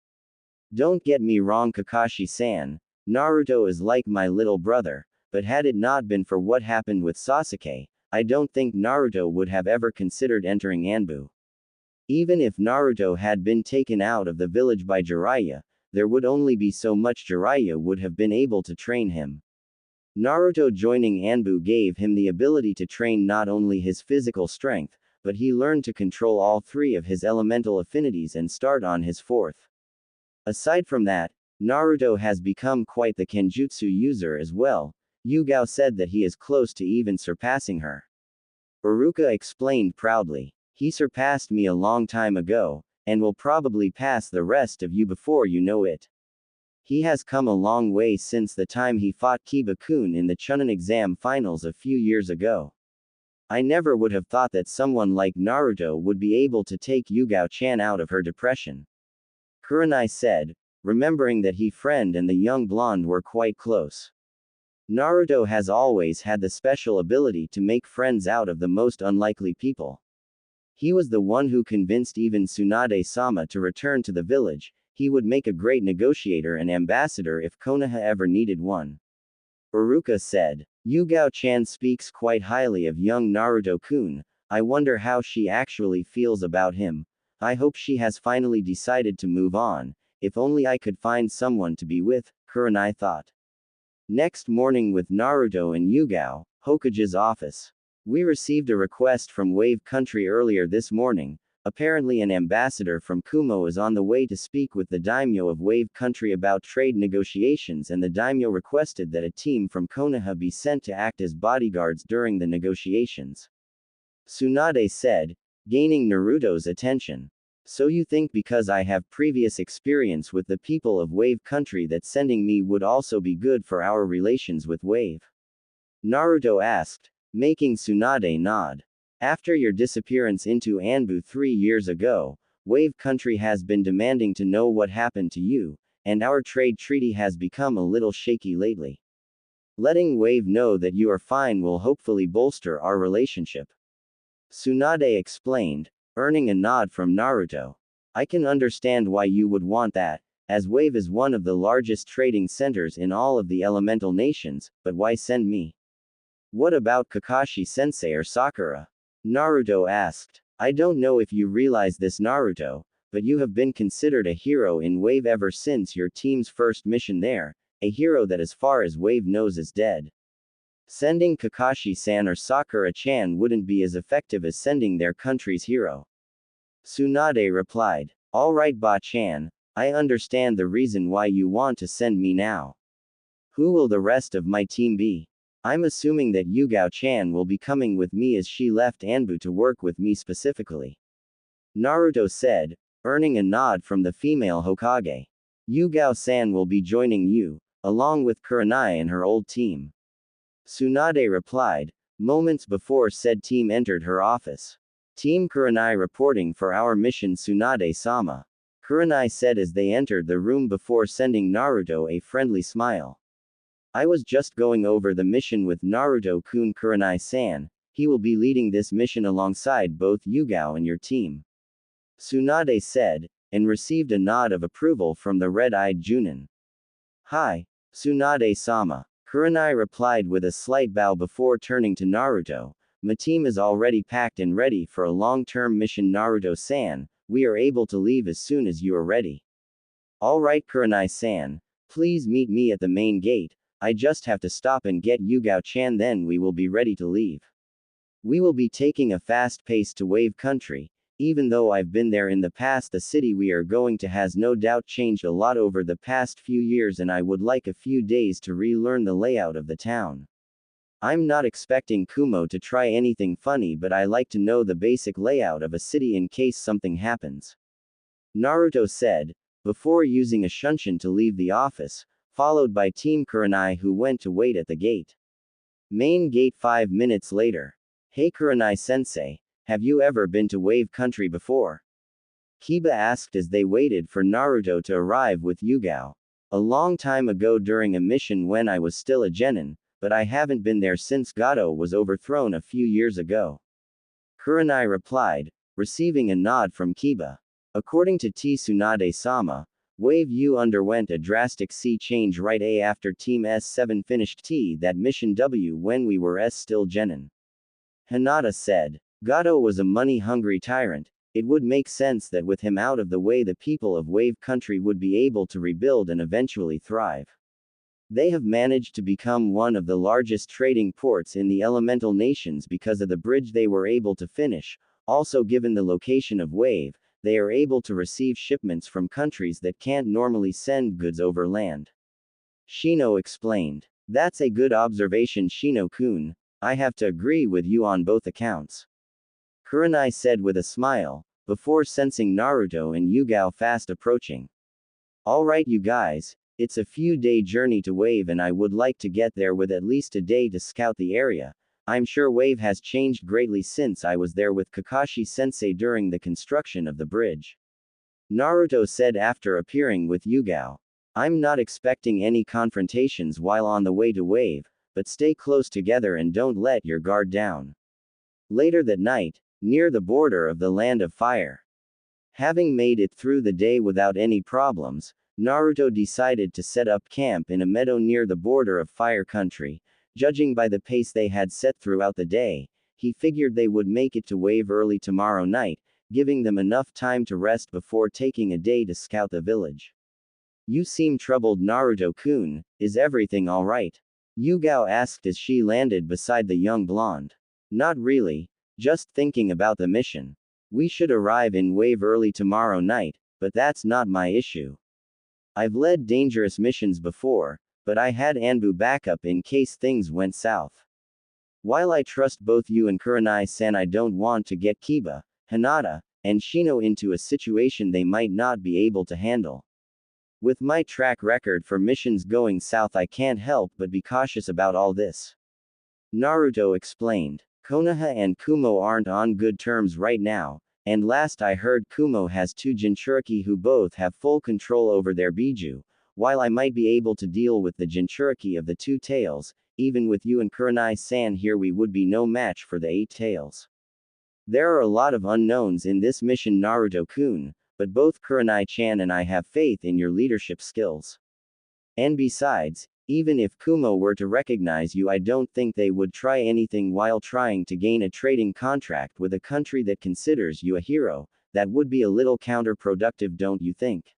Don't get me wrong, Kakashi-san. Naruto is like my little brother, but had it not been for what happened with Sasuke, I don't think Naruto would have ever considered entering Anbu. Even if Naruto had been taken out of the village by Jiraiya, there would only be so much Jiraiya would have been able to train him. Naruto joining Anbu gave him the ability to train not only his physical strength, but he learned to control all three of his elemental affinities and start on his fourth. Aside from that, Naruto has become quite the Kenjutsu user as well. Yugao said that he is close to even surpassing her. Iruka explained proudly. He surpassed me a long time ago, and will probably pass the rest of you before you know it. He has come a long way since the time he fought Kiba-kun in the Chunin exam finals a few years ago. I never would have thought that someone like Naruto would be able to take Yugao-chan out of her depression. Kurenai said, remembering that he friend and the young blonde were quite close. Naruto has always had the special ability to make friends out of the most unlikely people. He was the one who convinced even Tsunade-sama to return to the village. He would make a great negotiator and ambassador if Konoha ever needed one. Iruka said. Yugao-chan speaks quite highly of young Naruto-kun. I wonder how she actually feels about him. I hope she has finally decided to move on. If only I could find someone to be with, Kurenai thought. Next morning with Naruto and Yugao, Hokage's office. We received a request from Wave Country earlier this morning. Apparently an ambassador from Kumo is on the way to speak with the daimyo of Wave Country about trade negotiations, and the daimyo requested that a team from Konoha be sent to act as bodyguards during the negotiations. Tsunade said, gaining Naruto's attention. So you think because I have previous experience with the people of Wave Country that sending me would also be good for our relations with Wave? Naruto asked, making Tsunade nod. After your disappearance into Anbu 3 years ago, Wave Country has been demanding to know what happened to you, and our trade treaty has become a little shaky lately. Letting Wave know that you are fine will hopefully bolster our relationship. Tsunade explained, earning a nod from Naruto. I can understand why you would want that, as Wave is one of the largest trading centers in all of the elemental nations, but why send me? What about Kakashi-sensei or Sakura? Naruto asked. I don't know if you realize this, Naruto, but you have been considered a hero in Wave ever since your team's first mission there, a hero that as far as Wave knows is dead. Sending Kakashi-san or Sakura-chan wouldn't be as effective as sending their country's hero. Tsunade replied. Alright Ba-chan, I understand the reason why you want to send me now. Who will the rest of my team be? I'm assuming that Yugao-chan will be coming with me as she left Anbu to work with me specifically. Naruto said, earning a nod from the female Hokage. Yugao-san will be joining you, along with Kurenai and her old team. Tsunade replied, moments before said team entered her office. Team Kurenai reporting for our mission, Tsunade-sama. Kurenai said as they entered the room before sending Naruto a friendly smile. I was just going over the mission with Naruto-kun. Kurenai-san, he will be leading this mission alongside both Yugao and your team. Tsunade said, and received a nod of approval from the red-eyed Junin. Hi, Tsunade-sama. Kurenai replied with a slight bow before turning to Naruto. My team is already packed and ready for a long-term mission, Naruto-san. We are able to leave as soon as you are ready. Alright Kurenai-san, please meet me at the main gate. I just have to stop and get Yugao-chan, then we will be ready to leave. We will be taking a fast pace to Wave Country. Even though I've been there in the past, the city we are going to has no doubt changed a lot over the past few years, and I would like a few days to relearn the layout of the town. I'm not expecting Kumo to try anything funny, but I like to know the basic layout of a city in case something happens. Naruto said, before using a shunshin to leave the office, followed by Team Kurenai who went to wait at the gate. Main gate 5 minutes later. Hey Kurenai-sensei, have you ever been to Wave Country before? Kiba asked as they waited for Naruto to arrive with Yugao. A long time ago during a mission when I was still a genin, but I haven't been there since Gato was overthrown a few years ago. Kurenai replied, receiving a nod from Kiba. According to Tsunade-sama, Wave U underwent a drastic sea change right after Team S7 finished that mission W when we were still genin. Hinata said. Gato was a money-hungry tyrant. It would make sense that with him out of the way the people of Wave Country would be able to rebuild and eventually thrive. They have managed to become one of the largest trading ports in the elemental nations because of the bridge they were able to finish. Also, given the location of Wave, they are able to receive shipments from countries that can't normally send goods over land. Shino explained. That's a good observation, Shino-kun. I have to agree with you on both accounts. Kurenai said with a smile, before sensing Naruto and Yugao fast approaching. Alright you guys, it's a few-day journey to Wave and I would like to get there with at least a day to scout the area. I'm sure Wave has changed greatly since I was there with Kakashi-sensei during the construction of the bridge. Naruto said after appearing with Yugao. I'm not expecting any confrontations while on the way to Wave, but stay close together and don't let your guard down. Later that night, near the border of the Land of Fire. Having made it through the day without any problems, Naruto decided to set up camp in a meadow near the border of Fire Country. Judging by the pace they had set throughout the day, he figured they would make it to Wave early tomorrow night, giving them enough time to rest before taking a day to scout the village. You seem troubled, Naruto-kun, is everything alright? Yugao asked as she landed beside the young blonde. Not really, just thinking about the mission. We should arrive in Wave early tomorrow night, but that's not my issue. I've led dangerous missions before, but I had Anbu backup in case things went south. While I trust both you and Kurenai-san, I don't want to get Kiba, Hinata, and Shino into a situation they might not be able to handle. With my track record for missions going south, I can't help but be cautious about all this. Naruto explained. Konoha and Kumo aren't on good terms right now, and last I heard Kumo has two Jinchuriki who both have full control over their Biju, While I might be able to deal with the Jinchuriki of the two tails, even with you and Kurenai-san here we would be no match for the 8 tails. There are a lot of unknowns in this mission Naruto-kun, but both Kurenai-chan and I have faith in your leadership skills. And besides, even if Kumo were to recognize you I don't think they would try anything while trying to gain a trading contract with a country that considers you a hero. That would be a little counterproductive, don't you think?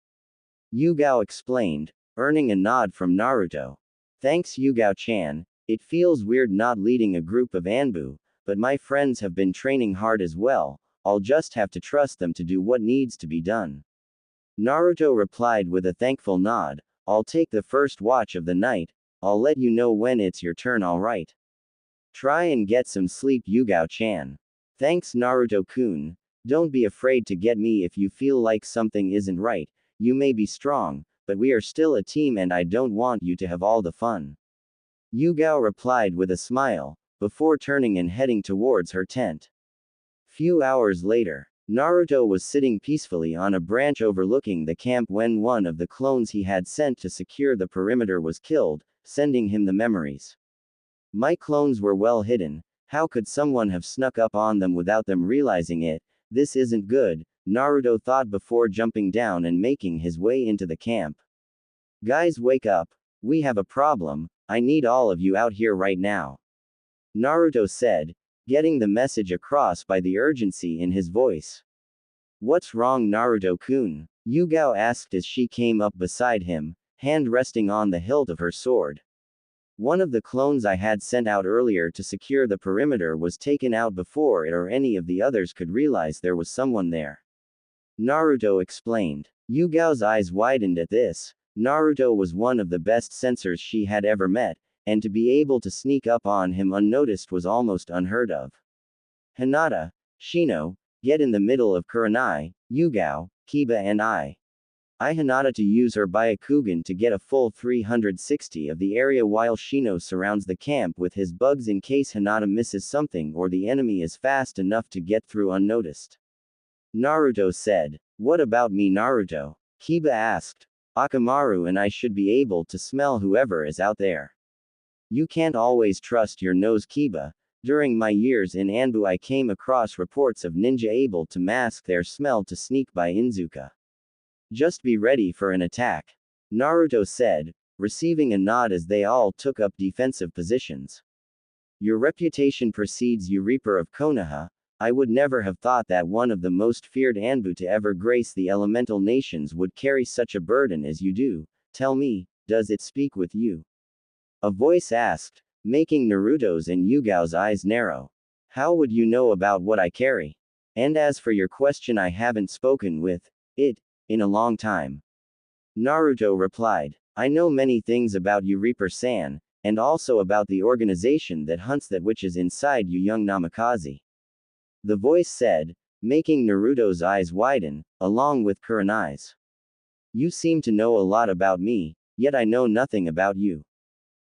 Yugao explained, earning a nod from Naruto. Thanks Yugao-chan, it feels weird not leading a group of Anbu, but my friends have been training hard as well, I'll just have to trust them to do what needs to be done. Naruto replied with a thankful nod, I'll take the first watch of the night, I'll let you know when it's your turn, alright? Try and get some sleep Yugao-chan. Thanks Naruto-kun, don't be afraid to get me if you feel like something isn't right, you may be strong, but we are still a team and I don't want you to have all the fun. Yugao replied with a smile, before turning and heading towards her tent. Few hours later, Naruto was sitting peacefully on a branch overlooking the camp when one of the clones he had sent to secure the perimeter was killed, sending him the memories. My clones were well hidden, how could someone have snuck up on them without them realizing it? This isn't good, Naruto thought before jumping down and making his way into the camp. Guys, wake up, we have a problem, I need all of you out here right now. Naruto said, getting the message across by the urgency in his voice. What's wrong Naruto-kun? Yugao asked as she came up beside him, hand resting on the hilt of her sword. One of the clones I had sent out earlier to secure the perimeter was taken out before it or any of the others could realize there was someone there. Naruto explained. Yugao's eyes widened at this. Naruto was one of the best sensors she had ever met, and to be able to sneak up on him unnoticed was almost unheard of. Hinata, Shino, get in the middle of Kurenai, Yugao, Kiba and I Hinata to use her Byakugan to get a full 360 of the area while Shino surrounds the camp with his bugs in case Hinata misses something or the enemy is fast enough to get through unnoticed. Naruto said. What about me Naruto? Kiba asked. Akamaru and I should be able to smell whoever is out there. You can't always trust your nose Kiba. During my years in Anbu I came across reports of ninja able to mask their smell to sneak by Inuzuka. Just be ready for an attack. Naruto said, receiving a nod as they all took up defensive positions. Your reputation precedes you Reaper of Konoha. I would never have thought that one of the most feared Anbu to ever grace the elemental nations would carry such a burden as you do. Tell me, does it speak with you? A voice asked, making Naruto's and Yugao's eyes narrow. How would you know about what I carry? And as for your question, I haven't spoken with it in a long time. Naruto replied. I know many things about you Reaper-san, and also about the organization that hunts that which is inside you young Namikaze. The voice said, making Naruto's eyes widen, along with Kurenai's. You seem to know a lot about me, yet I know nothing about you.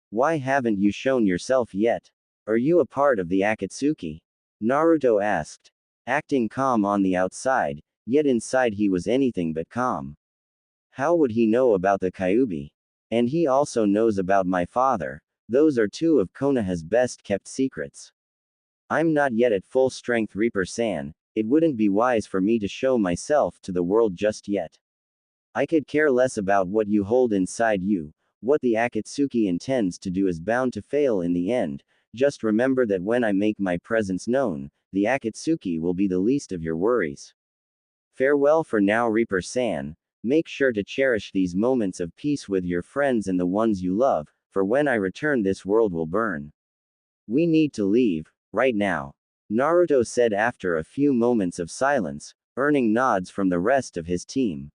Why haven't you shown yourself yet? Are you a part of the Akatsuki? Naruto asked. Acting calm on the outside, yet inside he was anything but calm. How would he know about the Kyuubi? And he also knows about my father, those are two of Konoha's best kept secrets. I'm not yet at full strength Reaper-san, it wouldn't be wise for me to show myself to the world just yet. I could care less about what you hold inside you. What the Akatsuki intends to do is bound to fail in the end. Just remember that when I make my presence known, the Akatsuki will be the least of your worries. Farewell for now Reaper-san, make sure to cherish these moments of peace with your friends and the ones you love, for when I return this world will burn. We need to leave, right now. Naruto said after a few moments of silence, earning nods from the rest of his team.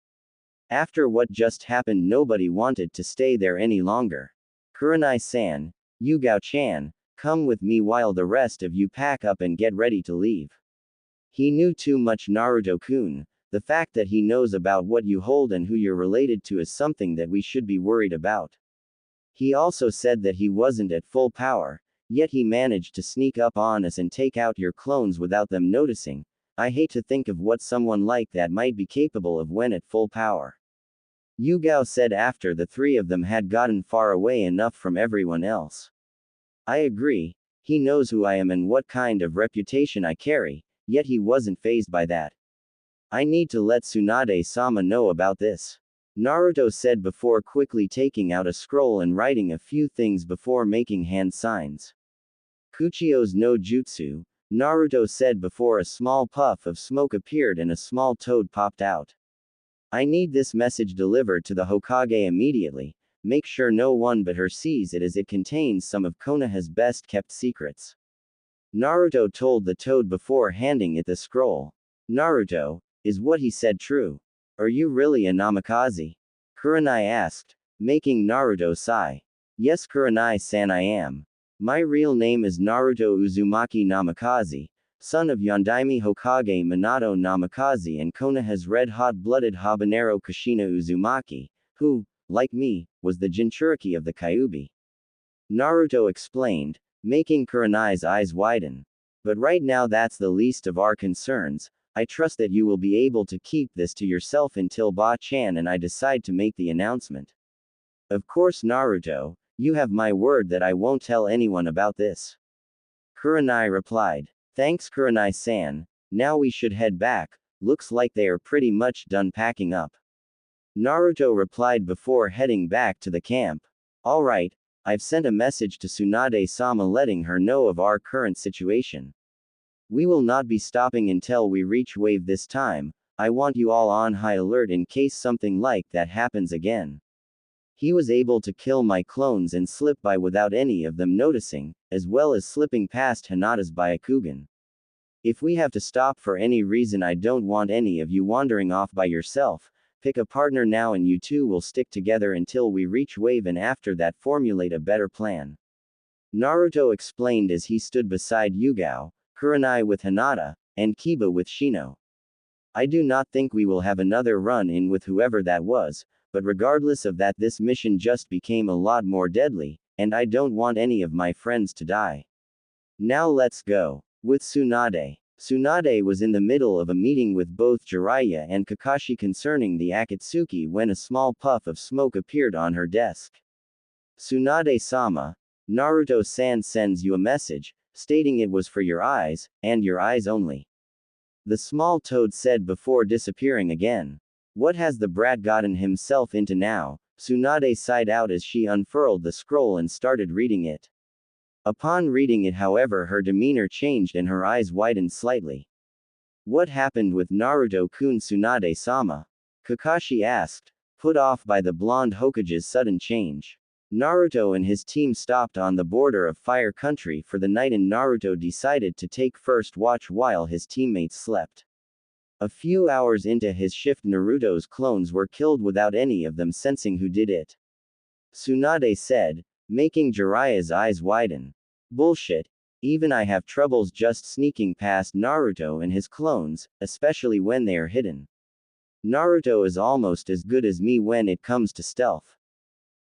After what just happened nobody wanted to stay there any longer. Kurenai-san, Yugao-chan, come with me while the rest of you pack up and get ready to leave. He knew too much Naruto-kun. The fact that he knows about what you hold and who you're related to is something that we should be worried about. He also said that he wasn't at full power, yet he managed to sneak up on us and take out your clones without them noticing. I hate to think of what someone like that might be capable of when at full power. Yugao said after the three of them had gotten far away enough from everyone else. I agree, he knows who I am and what kind of reputation I carry, yet he wasn't fazed by that. I need to let Tsunade-sama know about this. Naruto said before quickly taking out a scroll and writing a few things before making hand signs. Kuchio's no jutsu, Naruto said before a small puff of smoke appeared and a small toad popped out. I need this message delivered to the Hokage immediately. Make sure no one but her sees it as it contains some of Konoha's best kept secrets. Naruto told the toad before handing it the scroll. Naruto, is what he said true? Are you really a Namikaze? Kurenai asked, making Naruto sigh. Yes, Kurenai-san, I am. My real name is Naruto Uzumaki Namikaze, son of Yondaime Hokage Minato Namikaze and Konoha's red-hot-blooded habanero Kushina Uzumaki, who, like me, was the Jinchuriki of the Kyuubi. Naruto explained, making Kurenai's eyes widen. But right now that's the least of our concerns. I trust that you will be able to keep this to yourself until Ba-chan and I decide to make the announcement. Of course, Naruto, you have my word that I won't tell anyone about this. Kurenai replied. Thanks, Kurenai-san. Now we should head back. Looks like they are pretty much done packing up. Naruto replied before heading back to the camp. Alright, I've sent a message to Tsunade-sama letting her know of our current situation. We will not be stopping until we reach wave this time. I want you all on high alert in case something like that happens again. He was able to kill my clones and slip by without any of them noticing, as well as slipping past Hinata's Byakugan. If we have to stop for any reason, I don't want any of you wandering off by yourself. Pick a partner now and you two will stick together until we reach wave and after that formulate a better plan. Naruto explained as he stood beside Yugao, Kurenai with Hinata, and Kiba with Shino. I do not think we will have another run-in with whoever that was, but regardless of that this mission just became a lot more deadly, and I don't want any of my friends to die. Now let's go. With Tsunade. Tsunade was in the middle of a meeting with both Jiraiya and Kakashi concerning the Akatsuki when a small puff of smoke appeared on her desk. Tsunade-sama, Naruto-san sends you a message, stating it was for your eyes, and your eyes only. The small toad said before disappearing again. What has the brat gotten himself into now? Tsunade sighed out as she unfurled the scroll and started reading it. Upon reading it, however, her demeanor changed and her eyes widened slightly. What happened with Naruto-kun? Tsunade-sama? Kakashi asked, put off by the blonde Hokage's sudden change. Naruto and his team stopped on the border of Fire Country for the night and Naruto decided to take first watch while his teammates slept. A few hours into his shift, Naruto's clones were killed without any of them sensing who did it. Tsunade said, making Jiraiya's eyes widen. Bullshit. Even I have troubles just sneaking past Naruto and his clones, especially when they are hidden. Naruto is almost as good as me when it comes to stealth.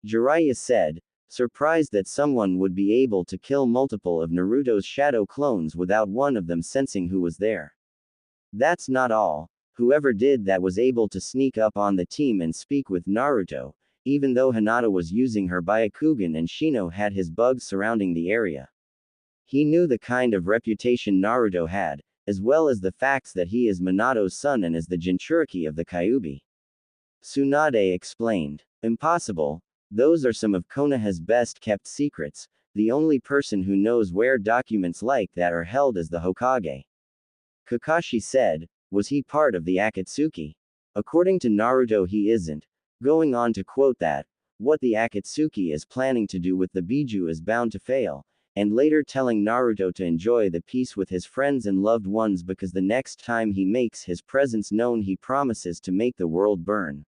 Jiraiya said, surprised that someone would be able to kill multiple of Naruto's shadow clones without one of them sensing who was there. That's not all. Whoever did that was able to sneak up on the team and speak with Naruto, even though Hinata was using her Byakugan and Shino had his bugs surrounding the area. He knew the kind of reputation Naruto had, as well as the facts that he is Minato's son and is the Jinchuriki of the Kyuubi. Tsunade explained. Impossible. Those are some of Konoha's best kept secrets. The only person who knows where documents like that are held is the Hokage. Kakashi said, was he part of the Akatsuki? According to Naruto he isn't. Going on to quote that, what the Akatsuki is planning to do with the Biju is bound to fail, and later telling Naruto to enjoy the peace with his friends and loved ones because the next time he makes his presence known he promises to make the world burn.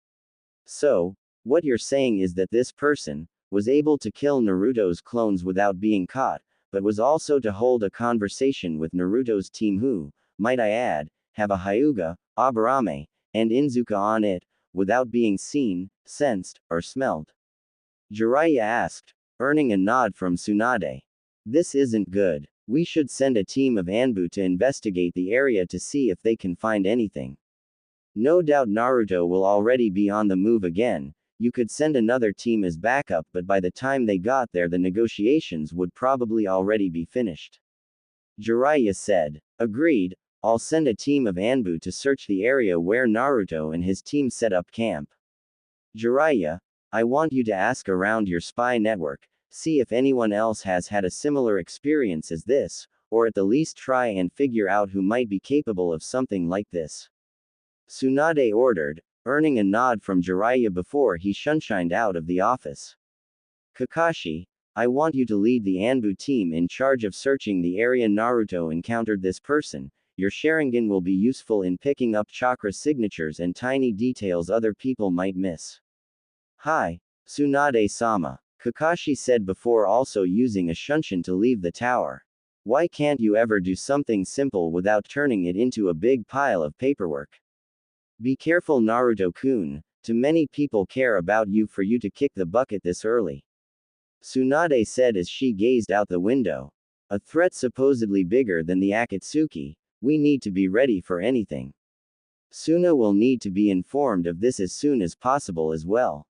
So, what you're saying is that this person was able to kill Naruto's clones without being caught, but was also to hold a conversation with Naruto's team who, might I add, have a Hyuga, Aburame, and Inzuka on it, without being seen, sensed, or smelled. Jiraiya asked, earning a nod from Tsunade. This isn't good. We should send a team of Anbu to investigate the area to see if they can find anything. No doubt Naruto will already be on the move again. You could send another team as backup, but by the time they got there, the negotiations would probably already be finished. Jiraiya said. Agreed, I'll send a team of Anbu to search the area where Naruto and his team set up camp. Jiraiya, I want you to ask around your spy network, see if anyone else has had a similar experience as this, or at the least try and figure out who might be capable of something like this. Tsunade ordered, earning a nod from Jiraiya before he shunshined out of the office. Kakashi, I want you to lead the Anbu team in charge of searching the area Naruto encountered this person. Your Sharingan will be useful in picking up chakra signatures and tiny details other people might miss. Hi, Tsunade-sama, Kakashi said before also using a shunshin to leave the tower. Why can't you ever do something simple without turning it into a big pile of paperwork? Be careful Naruto-kun, too many people care about you for you to kick the bucket this early. Tsunade said as she gazed out the window. A threat supposedly bigger than the Akatsuki, we need to be ready for anything. Suna will need to be informed of this as soon as possible as well.